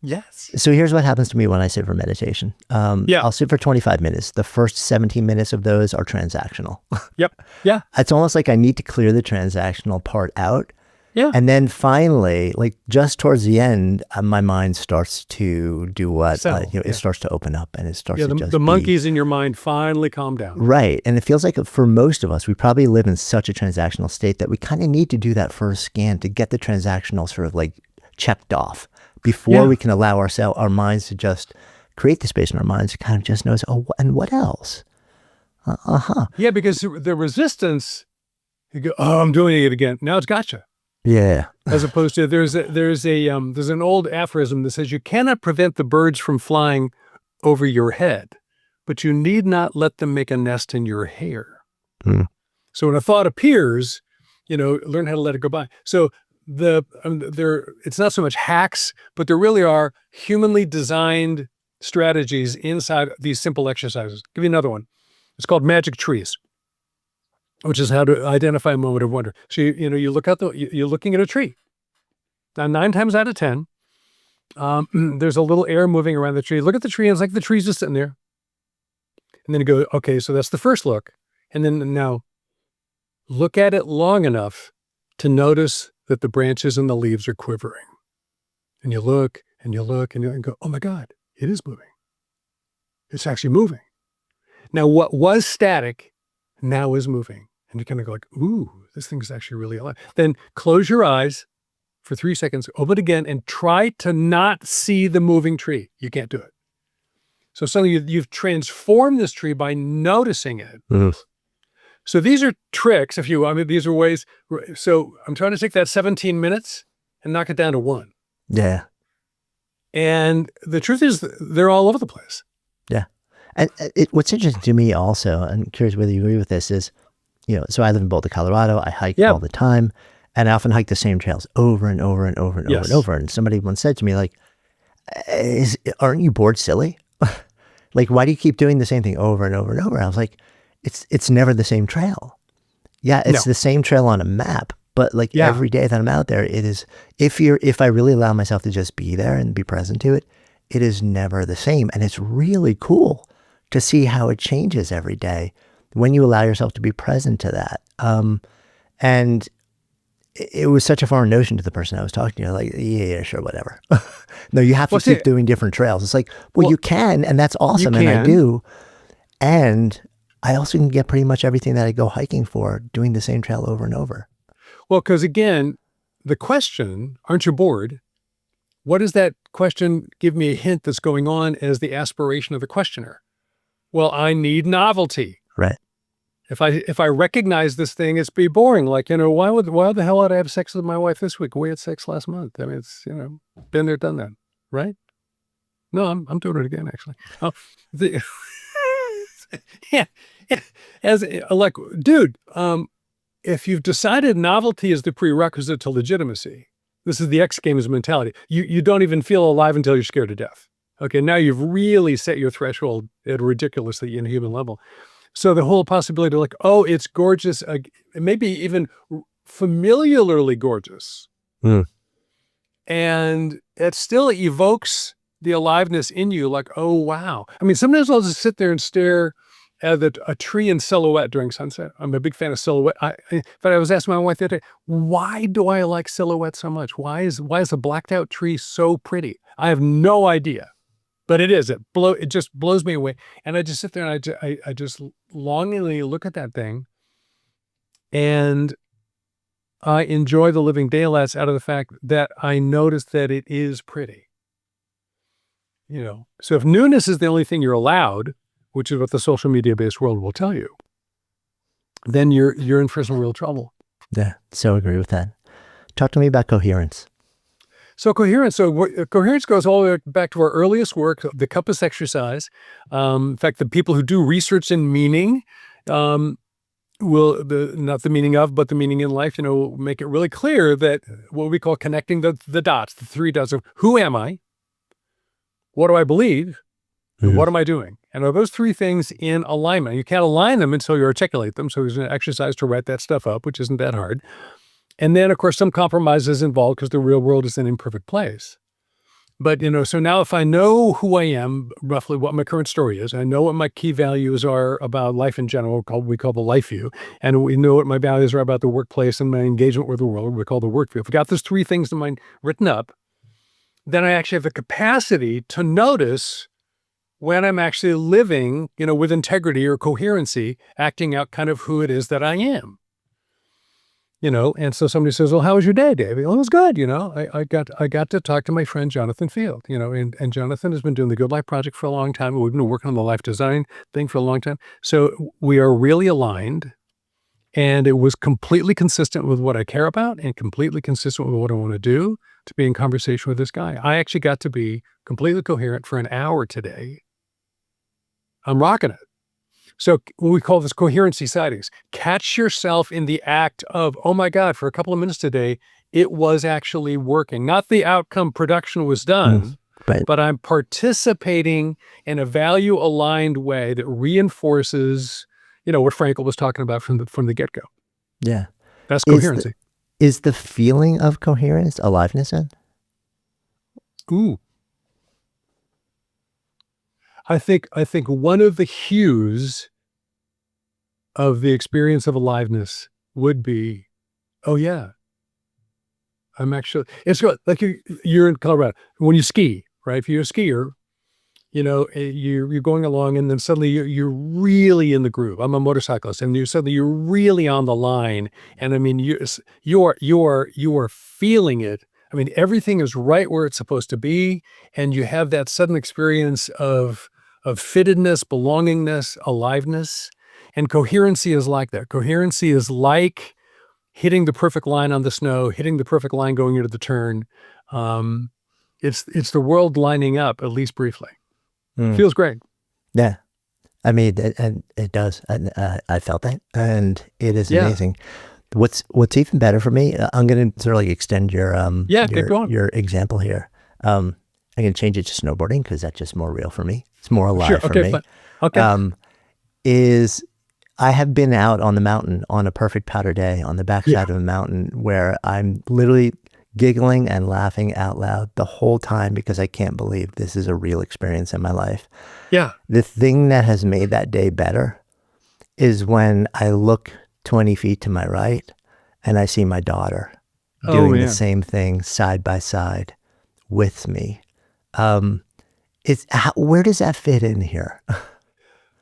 yes.
So here's what happens to me when I sit for meditation. I'll sit for 25 minutes. The first 17 minutes of those are transactional.
Yep. Yeah.
It's almost like I need to clear the transactional part out.
Yeah.
And then finally, like just towards the end, my mind starts to do what? It starts to open up and it starts to just
the monkeys in your mind finally calm down.
Right. And it feels like for most of us, we probably live in such a transactional state that we kind of need to do that first scan to get the transactional sort of like checked off before we can allow our minds to just create the space in our minds to kind of just notice, oh, and what else?
Yeah, because the resistance, you go, oh, I'm doing it again. Now it's gotcha.
Yeah.
As opposed to there's an old aphorism that says you cannot prevent the birds from flying over your head, but you need not let them make a nest in your hair. So when a thought appears, learn how to let it go by. So it's not so much hacks, but there really are humanly designed strategies inside these simple exercises. I'll give you another one. It's called magic trees, which is how to identify a moment of wonder. So, you look out you're looking at a tree. Now, 9 times out of 10, there's a little air moving around the tree. Look at the tree, and it's like the tree's just sitting there. And then you go, okay, so that's the first look. And then now look at it long enough to notice that the branches and the leaves are quivering. And you look, and you look, and you go, oh my God, it is moving. It's actually moving. Now, what was static now is moving. And you kind of go like, ooh, this thing is actually really alive. Then close your eyes for 3 seconds, open it again, and try to not see the moving tree. You can't do it. So suddenly you've transformed this tree by noticing it. So these are tricks, these are ways. So I'm trying to take that 17 minutes and knock it down to 1.
Yeah.
And the truth is they're all over the place.
Yeah. And what's interesting to me also, I'm curious whether you agree with this, is, so I live in Boulder, Colorado. I hike all the time, and I often hike the same trails over and over and over and over and over. And somebody once said to me, like, aren't you bored silly? Like, why do you keep doing the same thing over and over and over? And I was like, it's never the same trail. Yeah, it's the same trail on a map, but every day that I'm out there, it is, if I really allow myself to just be there and be present to it, it is never the same. And it's really cool to see how it changes every day when you allow yourself to be present to that. And it was such a foreign notion to the person I was talking to. Like, yeah, sure, whatever. No, you have to keep doing different trails. It's like, well, you can, and that's awesome, and I do. And I also can get pretty much everything that I go hiking for doing the same trail over and over.
Well, because again, the question, aren't you bored? What does that question give me a hint that's going on as the aspiration of the questioner? Well, I need novelty.
Right.
If I recognize this thing, it's be boring. Like, why the hell would I have sex with my wife this week? We had sex last month. I mean, it's, been there, done that, right? No, I'm doing it again, actually. Oh, yeah. As like, dude, if you've decided novelty is the prerequisite to legitimacy, this is the X Games mentality. You don't even feel alive until you're scared to death. Okay, now you've really set your threshold at a ridiculously inhuman level. So the whole possibility of like, oh, it's gorgeous, maybe even familiarly gorgeous. And it still evokes the aliveness in you like, oh, wow. I mean, sometimes I'll just sit there and stare at a tree in silhouette during sunset. I'm a big fan of silhouette. But I was asking my wife the other day, why do I like silhouette so much? Why is a blacked out tree so pretty? I have no idea. But it is. It just blows me away. And I just sit there and I just longingly look at that thing. And I enjoy the living daylights out of the fact that I notice that it is pretty. So if newness is the only thing you're allowed, which is what the social media-based world will tell you, then you're in for some real trouble.
Yeah, so agree with that. Talk to me about coherence.
So coherence goes all the way back to our earliest work, the compass exercise. In fact, the people who do research in meaning not the meaning of, but the meaning in life, make it really clear that what we call connecting the dots, the 3 dots of who am I, what do I believe, and what am I doing? And are those 3 things in alignment? You can't align them until you articulate them. So there's an exercise to write that stuff up, which isn't that hard. And then, of course, some compromise is involved because the real world is an imperfect place. But, so now if I know who I am, roughly what my current story is, I know what my key values are about life in general, we call the life view, and we know what my values are about the workplace and my engagement with the world, we call the work view. If I got those 3 things in mind written up, then I actually have the capacity to notice when I'm actually living, with integrity or coherency, acting out kind of who it is that I am. And so somebody says, well, how was your day, Dave? Well, it was good. I got to talk to my friend, Jonathan Field, and Jonathan has been doing the Good Life Project for a long time. We've been working on the life design thing for a long time. So we are really aligned, and it was completely consistent with what I care about and completely consistent with what I want to do to be in conversation with this guy. I actually got to be completely coherent for an hour today. I'm rocking it. So what we call this coherency sightings. Catch yourself in the act of, oh my God, for a couple of minutes today, it was actually working. Not the outcome production was done,
Right.
but I'm participating in a value-aligned way that reinforces, what Frankel was talking about from the get-go.
Yeah.
That's coherency.
Is the feeling of coherence aliveness then?
Ooh. I think one of the hues of the experience of aliveness would be, oh yeah, I'm actually, it's like you're in Colorado. When you ski, right? If you're a skier, you're going along and then suddenly you're really in the groove. I'm a motorcyclist and you're really on the line. And I mean, you're feeling it. I mean, everything is right where it's supposed to be. And you have that sudden experience of fittedness, belongingness, aliveness. And coherency is like that. Coherency is like hitting the perfect line on the snow, hitting the perfect line going into the turn. It's the world lining up, at least briefly. Feels great.
Yeah. I mean, it does. I felt that, and it is amazing. What's even better for me, I'm going to sort of like extend your your example here. I'm going to change it to snowboarding because that's just more real for me. It's more alive for me.
Fine. Okay.
Is I have been out on the mountain on a perfect powder day on the backside of a mountain where I'm literally giggling and laughing out loud the whole time because I can't believe this is a real experience in my life.
Yeah.
The thing that has made that day better is when I look 20 feet to my right and I see my daughter doing the same thing side by side with me. Where does that fit in here?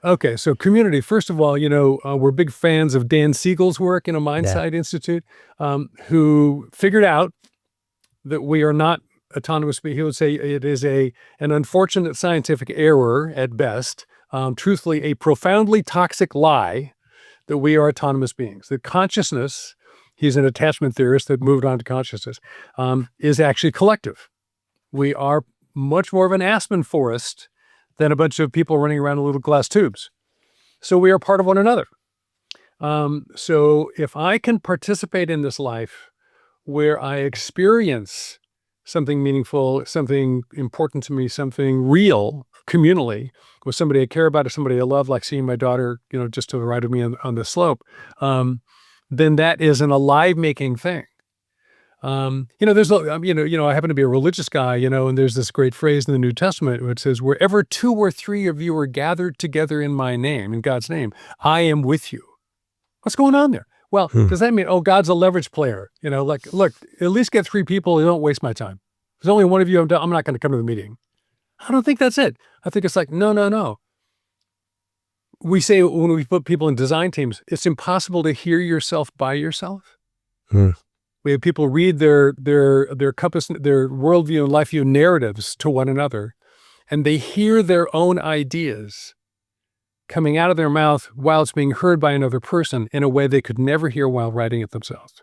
Okay, so community, first of all, we're big fans of Dan Siegel's work in a Mindsight Institute, who figured out that we are not autonomous. He would say it is an unfortunate scientific error at best, truthfully, a profoundly toxic lie that we are autonomous beings. That consciousness, he's an attachment theorist that moved on to consciousness, is actually collective. We are much more of an aspen forest than a bunch of people running around in little glass tubes. So we are part of one another. So if I can participate in this life where I experience something meaningful, something important to me, something real, communally, with somebody I care about or somebody I love, like seeing my daughter, just to the right of me on the slope, then that is an alive-making thing. There's, I happen to be a religious guy, and there's this great phrase in the New Testament which says, wherever 2 or 3 of you are gathered together in my name, in God's name, I am with you. What's going on there? Well, does that mean, God's a leverage player? Look, at least get 3 people. Don't waste my time. If there's only one of you, I'm not going to come to the meeting. I don't think that's it. I think it's like, no. We say when we put people in design teams, it's impossible to hear yourself by yourself. We have people read their compass, their worldview and life view narratives to one another, and they hear their own ideas coming out of their mouth while it's being heard by another person in a way they could never hear while writing it themselves.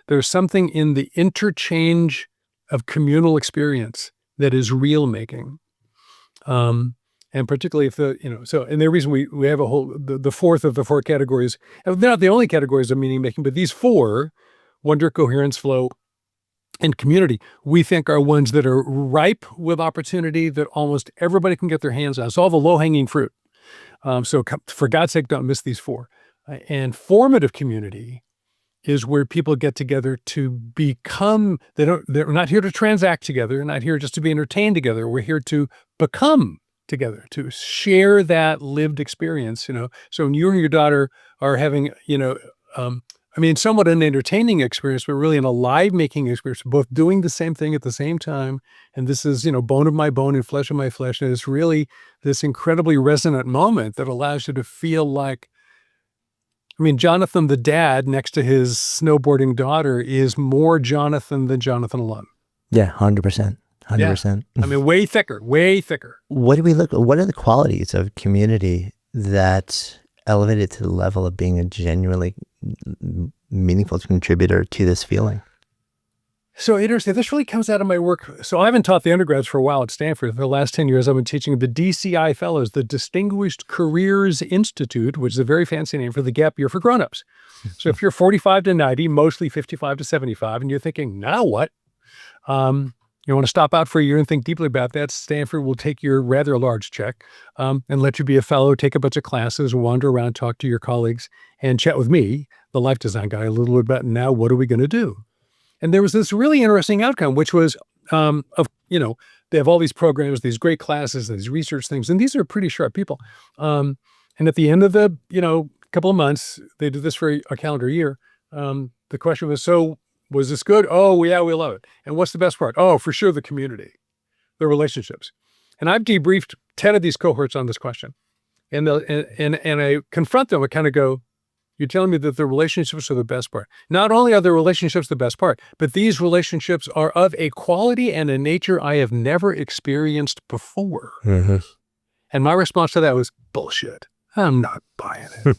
There's something in the interchange of communal experience that is real making. And particularly if and the reason we have the fourth of the four categories, and they're not the only categories of meaning making, but these four, wonder, coherence, flow, and community, we think are ones that are ripe with opportunity that almost everybody can get their hands on. It's all the low-hanging fruit. So for God's sake, don't miss these four. And formative community is where people get together to become, they're not here to transact together, they're not here just to be entertained together. We're here to become together, to share that lived experience, So when you and your daughter are having, somewhat an entertaining experience, but really an alive-making experience, both doing the same thing at the same time. And this is, bone of my bone and flesh of my flesh. And it's really this incredibly resonant moment that allows you to feel like, Jonathan, the dad, next to his snowboarding daughter, is more Jonathan than Jonathan alone.
Yeah, 100%. 100%.
Yeah. Way thicker.
What are the qualities of community that elevate it to the level of being a genuinely meaningful contributor to this feeling?
So interesting. This really comes out of my work. So I haven't taught the undergrads for a while at Stanford. For the last 10 years, I've been teaching the DCI Fellows, the Distinguished Careers Institute, which is a very fancy name for the gap year for grownups. So if you're 45 to 90, mostly 55 to 75, and you're thinking, now what? You want to stop out for a year and think deeply about that, Stanford will take your rather large check and let you be a fellow, take a bunch of classes, wander around, talk to your colleagues, and chat with me, the life design guy, a little bit about now what are we going to do? And there was this really interesting outcome, which was, they have all these programs, these great classes, these research things, and these are pretty sharp people. And at the end of the, couple of months, they did this for a calendar year. The question was, so was this good? Oh, yeah, we love it. And what's the best part? Oh, for sure, the community, the relationships. And I've debriefed 10 of these cohorts on this question. And I confront them, I kind of go, you're telling me that the relationships are the best part. Not only are the relationships the best part, but these relationships are of a quality and a nature I have never experienced before.
Mm-hmm.
And my response to that was, bullshit. I'm not buying it.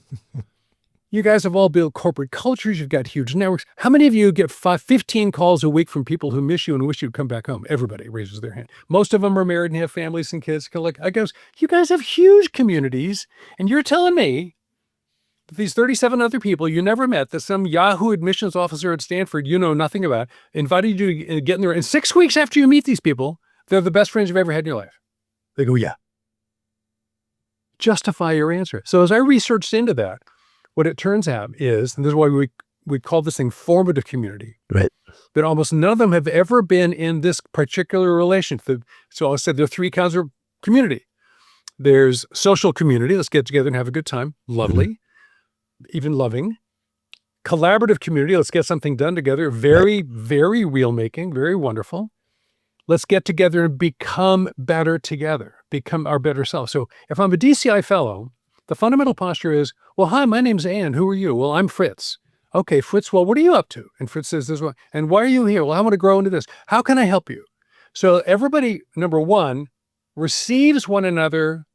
You guys have all built corporate cultures. You've got huge networks. How many of you get 15 calls a week from people who miss you and wish you'd come back home? Everybody raises their hand. Most of them are married and have families and kids. I goes, you guys have huge communities, and you're telling me these 37 other people you never met, that some Yahoo admissions officer at Stanford you know nothing about, invited you to get in there, and 6 weeks after you meet these people, they're the best friends you've ever had in your life. They go, yeah. Justify your answer. So as I researched into that, what it turns out is, and this is why we call this thing formative community,
right?
That almost none of them have ever been in this particular relationship. So I said there are three kinds of community. There's social community. Let's get together and have a good time. Lovely. Mm-hmm. Even loving. Collaborative community. Let's get something done together. Very, very real making. Very wonderful. Let's get together and become better together. Become our better self. So if I'm a DCI fellow, the fundamental posture is, well, hi, my name's Ann. Who are you? Well, I'm Fritz. Okay, Fritz, well, what are you up to? And Fritz says this one. And why are you here? Well, I want to grow into this. How can I help you? So everybody, number one, receives one another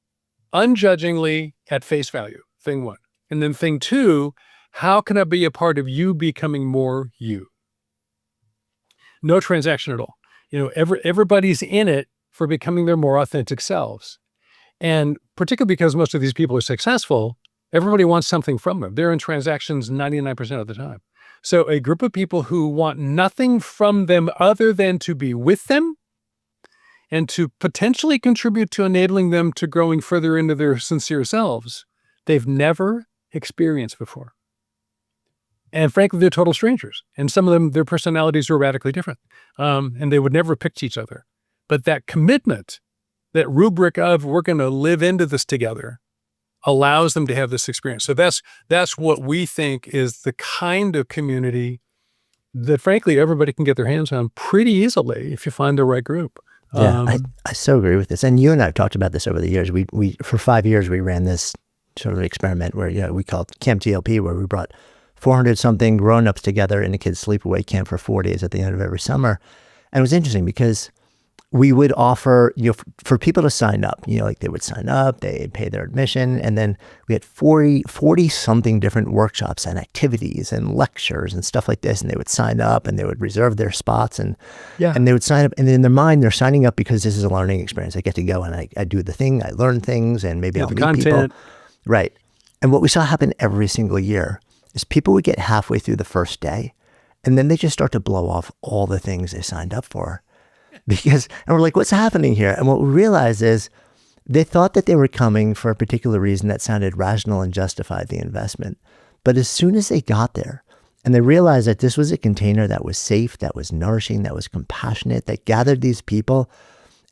unjudgingly at face value, thing one. And then thing two, how can I be a part of you becoming more you? No transaction at all. Everybody's in it for becoming their more authentic selves. And particularly because most of these people are successful, everybody wants something from them. They're in transactions 99% of the time. So a group of people who want nothing from them other than to be with them and to potentially contribute to enabling them to growing further into their sincere selves, they've never experienced before. And frankly, they're total strangers. And some of them, their personalities are radically different. And they would never pick each other. But that commitment, that rubric of we're going to live into this together, allows them to have this experience. So that's what we think is the kind of community that, frankly, everybody can get their hands on pretty easily if you find the right group.
Yeah, I so agree with this. And you and I have talked about this over the years. We for 5 years, we ran this sort of experiment where we called Camp GLP, where we brought 400 something grown-ups together in a kids' sleepaway camp for 4 days at the end of every summer. And it was interesting because we would offer, for people to sign up, like they would sign up, they'd pay their admission, and then we had 40 something different workshops and activities and lectures and stuff like this. And they would sign up and they would reserve their spots and they would sign up. And in their mind, they're signing up because this is a learning experience. I get to go and I do the thing, I learn things, and maybe I'll meet people. Right. And what we saw happen every single year is people would get halfway through the first day and then they just start to blow off all the things they signed up for. And we're like, what's happening here? And what we realized is they thought that they were coming for a particular reason that sounded rational and justified the investment. But as soon as they got there and they realized that this was a container that was safe, that was nourishing, that was compassionate, that gathered these people,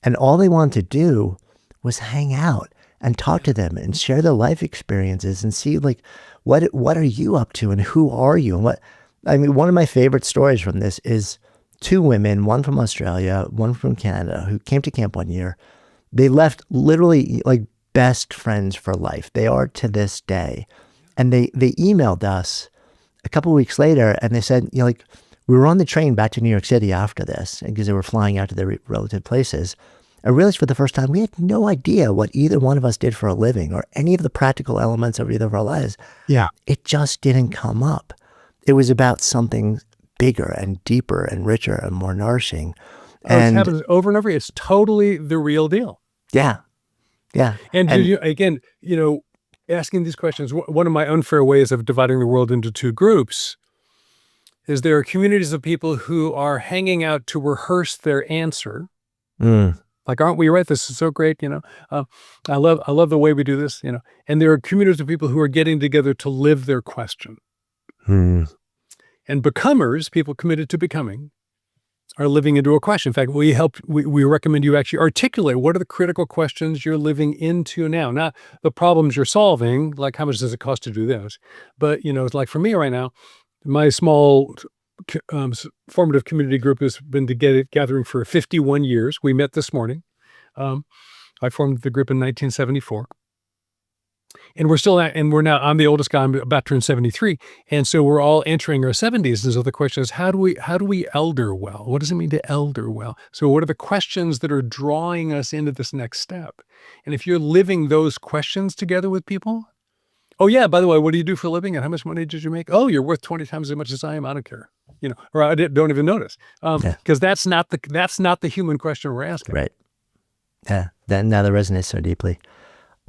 and all they wanted to do was hang out and talk to them and share their life experiences and see like, what are you up to and who are you? And one of my favorite stories from this is 2 women, one from Australia, one from Canada, who came to camp one year. They left literally like best friends for life. They are to this day. And they emailed us a couple of weeks later and they said, we were on the train back to New York City after this because they were flying out to their relative places. I realized for the first time, we had no idea what either one of us did for a living or any of the practical elements of either of our lives.
Yeah.
It just didn't come up. It was about something bigger and deeper and richer and more nourishing.
And it happens over and over. It's totally the real deal.
Yeah. Yeah.
And again, asking these questions, one of my unfair ways of dividing the world into 2 groups is there are communities of people who are hanging out to rehearse their answer. Like, aren't we right? This is so great. I love the way we do this, and there are communities of people who are getting together to live their question. And becomers, people committed to becoming, are living into a question. In fact, we recommend you actually articulate what are the critical questions you're living into now, not the problems you're solving, like how much does it cost to do this? But, it's like for me right now, my small formative community group has been gathering for 51 years. We met this morning. I formed the group in 1974. And I'm the oldest guy. I'm about to turn 73. And so we're all entering our 70s. And so the question is, how do we elder well? What does it mean to elder well? So what are the questions that are drawing us into this next step? And if you're living those questions together with people, oh yeah, by the way, what do you do for a living and how much money did you make? Oh, you're worth 20 times as much as I am. I don't care. Or I don't even notice. Because that's not the human question we're asking.
Right. Yeah. Now that resonates so deeply.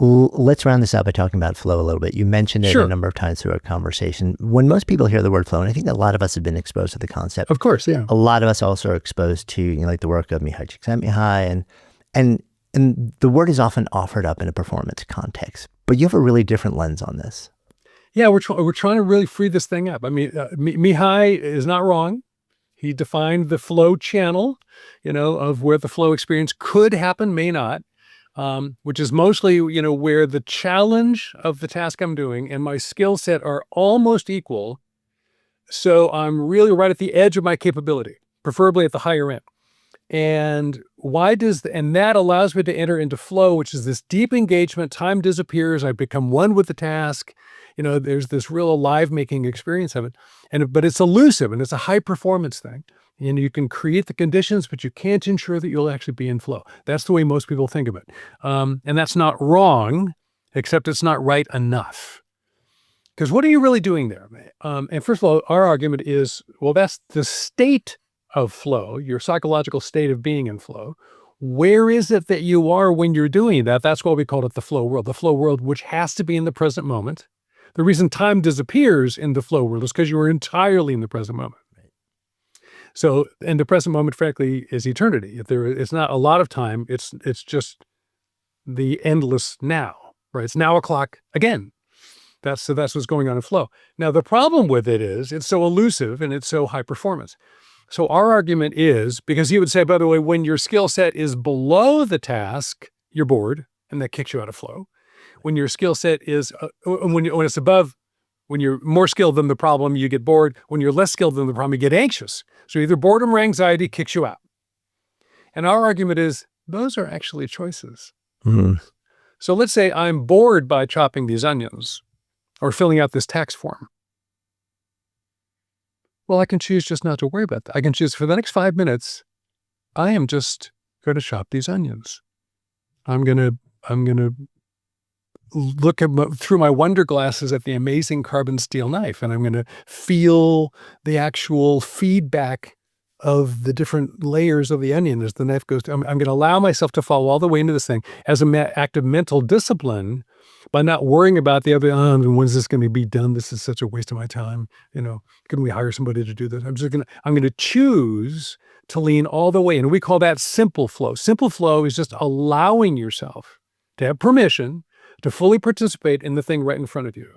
Let's round this out by talking about flow a little bit. You mentioned it a number of times through our conversation. When most people hear the word flow, and I think a lot of us have been exposed to the concept.
Of course, yeah.
A lot of us also are exposed to, like the work of Mihai Csikszentmihalyi, and the word is often offered up in a performance context. But you have a really different lens on this.
Yeah, we're trying to really free this thing up. I mean, Mihai is not wrong. He defined the flow channel, of where the flow experience could happen, may not. Which is mostly, where the challenge of the task I'm doing and my skill set are almost equal. So I'm really right at the edge of my capability, preferably at the higher end. And that allows me to enter into flow, which is this deep engagement. Time disappears. I become one with the task. There's this real alive making experience of it. But it's elusive and it's a high performance thing. And you can create the conditions, but you can't ensure that you'll actually be in flow. That's the way most people think of it. And that's not wrong, except it's not right enough. Because what are you really doing there? And first of all, our argument is, well, that's the state of flow, your psychological state of being in flow. Where is it that you are when you're doing that? That's why we call it the flow world, which has to be in the present moment. The reason time disappears in the flow world is because you are entirely in the present moment. So, and the present moment, frankly, is eternity. It's not a lot of time. It's just the endless now, right? It's now o'clock again. That's what's going on in flow. Now, the problem with it is it's so elusive and it's so high performance. So our argument is, because he would say, by the way, when your skill set is below the task, you're bored, and that kicks you out of flow. When your skill set is, when it's above, when you're more skilled than the problem, you get bored. When you're less skilled than the problem, you get anxious. So either boredom or anxiety kicks you out. And our argument is, those are actually choices.
Mm-hmm.
So let's say I'm bored by chopping these onions or filling out this tax form. Well, I can choose just not to worry about that. I can choose for the next 5 minutes, I am just going to chop these onions. I'm going to look through my wonder glasses at the amazing carbon steel knife, and I'm going to feel the actual feedback of the different layers of the onion as the knife goes through. I'm going to allow myself to fall all the way into this thing as an act of mental discipline by not worrying about the other, when's this going to be done? This is such a waste of my time. Can we hire somebody to do this? I'm going to choose to lean all the way. And we call that simple flow. Simple flow is just allowing yourself to have permission to fully participate in the thing right in front of you.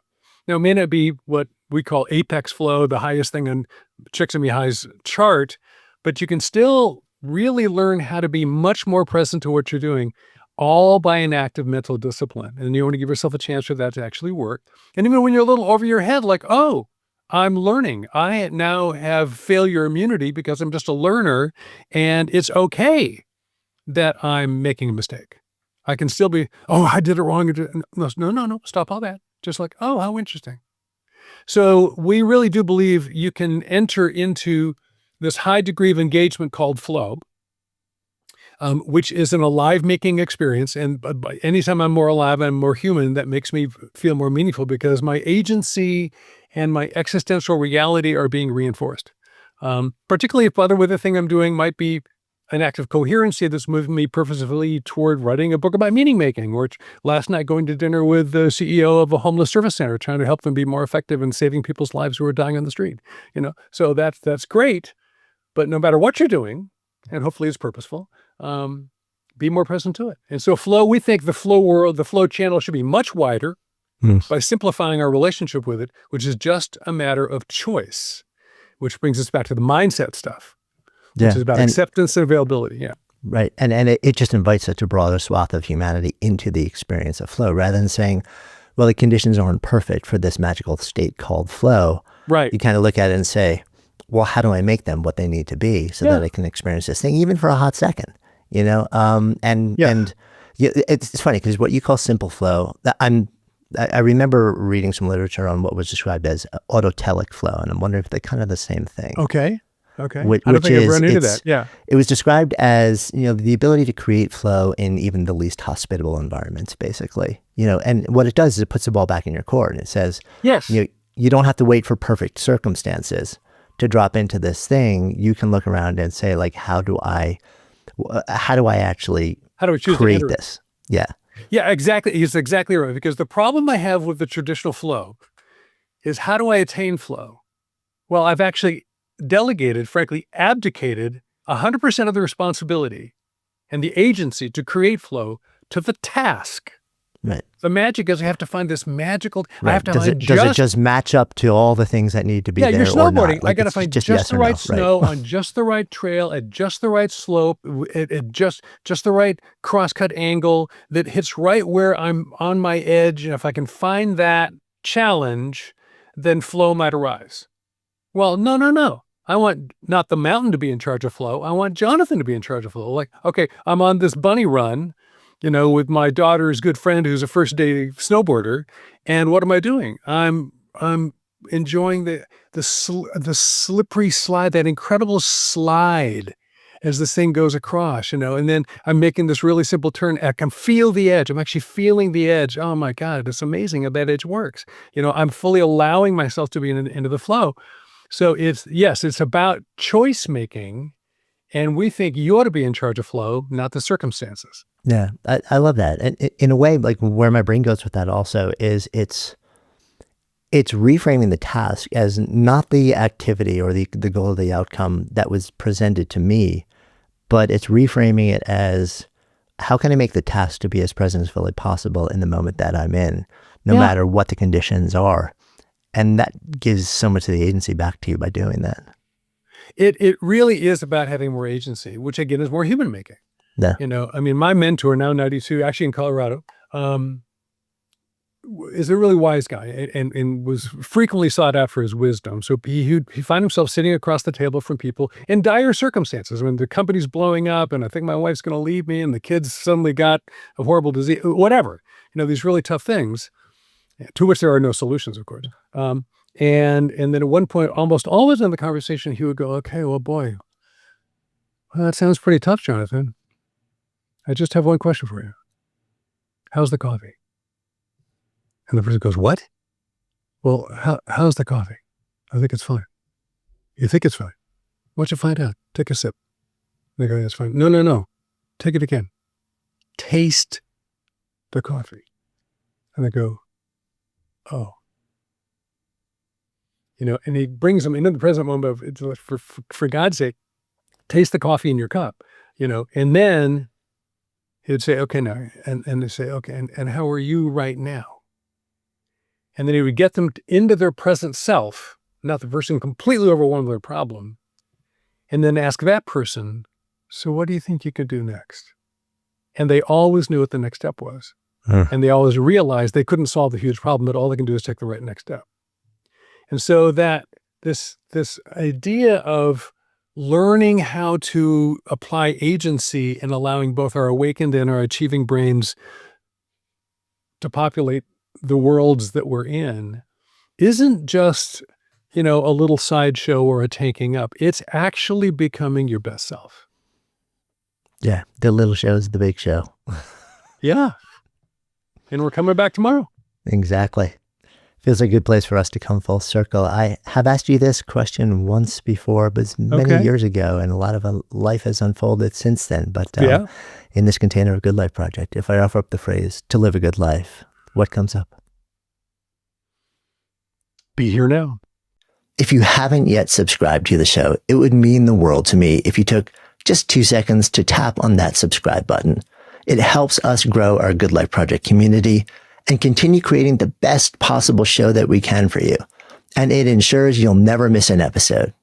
Now, it may not be what we call apex flow, the highest thing on Csikszentmihalyi's chart, but you can still really learn how to be much more present to what you're doing, all by an act of mental discipline. And you want to give yourself a chance for that to actually work. And even when you're a little over your head, like, oh, I'm learning. I now have failure immunity because I'm just a learner, and it's okay that I'm making a mistake. I can still be, oh, I did it wrong. No, stop all that. Just like, oh, how interesting. So we really do believe you can enter into this high degree of engagement called flow, which is an alive-making experience. And anytime I'm more alive, I'm more human, that makes me feel more meaningful because my agency and my existential reality are being reinforced. Particularly if with the thing I'm doing might be an act of coherency that's moving me purposefully toward writing a book about meaning making, or last night going to dinner with the CEO of a homeless service center, trying to help them be more effective in saving people's lives who are dying on the street. So that's great. But no matter what you're doing, and hopefully it's purposeful, be more present to it. And so flow, we think the flow world, the flow channel should be much wider by simplifying our relationship with it, which is just a matter of choice, which brings us back to the mindset stuff. Which is about acceptance and availability. Yeah.
Right. And it just invites such a broader swath of humanity into the experience of flow rather than saying, well, the conditions aren't perfect for this magical state called flow.
Right.
You kind of look at it and say, well, how do I make them what they need to be so that I can experience this thing even for a hot second, And it's funny because what you call simple flow, I remember reading some literature on what was described as autotelic flow, and I'm wondering if they're kind of the same thing.
Okay.
I don't think I've run into that. Yeah. It was described as, the ability to create flow in even the least hospitable environments, basically. And what it does is it puts the ball back in your court and it says,
yes,
you don't have to wait for perfect circumstances to drop into this thing. You can look around and say, like, how do I actually create this? Yeah.
Yeah, exactly. He's exactly right. Because the problem I have with the traditional flow is how do I attain flow? Well, I've actually delegated, frankly, abdicated 100% of the responsibility and the agency to create flow to the task.
Right.
The magic is I have to find this magical,
right.
I have to
does it just match up to all the things that need to be there?
You're snowboarding.
Like,
I got to find just the right snow on just the right trail at just the right slope, at just the right crosscut angle that hits right where I'm on my edge. And if I can find that challenge, then flow might arise. Well, no. I want not the mountain to be in charge of flow. I want Jonathan to be in charge of flow. Like, okay, I'm on this bunny run, with my daughter's good friend who's a first day snowboarder. And what am I doing? I'm enjoying the slippery slide, that incredible slide as this thing goes across, and then I'm making this really simple turn. I can feel the edge. I'm actually feeling the edge. Oh my God, it's amazing how that edge works. I'm fully allowing myself to be into the flow. So it's about choice making, and we think you ought to be in charge of flow, not the circumstances.
Yeah, I love that. And in a way, like where my brain goes with that also is it's reframing the task as not the activity or the goal of the outcome that was presented to me, but it's reframing it as how can I make the task to be as present as fully possible in the moment that I'm in, no matter what the conditions are. And that gives so much of the agency back to you by doing that.
It really is about having more agency, which again is more human making.
Yeah.
My mentor, now 92, actually in Colorado, is a really wise guy and was frequently sought out for his wisdom. So he found himself sitting across the table from people in dire circumstances when the company's blowing up and I think my wife's going to leave me and the kids suddenly got a horrible disease, whatever, these really tough things. To which there are no solutions, of course. And then at one point, almost always in the conversation, he would go, okay, well, boy, well, that sounds pretty tough, Jonathan. I just have one question for you. How's the coffee? And the person goes, what? Well, how's the coffee? I think it's fine. You think it's fine? Why don't you find out? Take a sip. They go, that's fine. No. Take it again. Taste the coffee. And they go, oh. And he brings them into the present moment of, it's like, for God's sake, taste the coffee in your cup, and then he would say, okay, now, and they say, okay, and how are you right now? And then he would get them into their present self, not the person completely overwhelmed with their problem, and then ask that person, so what do you think you could do next? And they always knew what the next step was. And they always realized they couldn't solve the huge problem, but all they can do is take the right next step. And so that this idea of learning how to apply agency and allowing both our awakened and our achieving brains to populate the worlds that we're in isn't just, a little sideshow or a taking up. It's actually becoming your best self.
Yeah, the little show is the big show.
Yeah. And we're coming back tomorrow.
Exactly. Feels like a good place for us to come full circle. I have asked you this question once before, but it's many years ago, and a lot of life has unfolded since then. But in this container of Good Life Project, if I offer up the phrase, to live a good life, what comes up?
Be here now.
If you haven't yet subscribed to the show, it would mean the world to me if you took just 2 seconds to tap on that subscribe button. It helps us grow our Good Life Project community and continue creating the best possible show that we can for you. And it ensures you'll never miss an episode.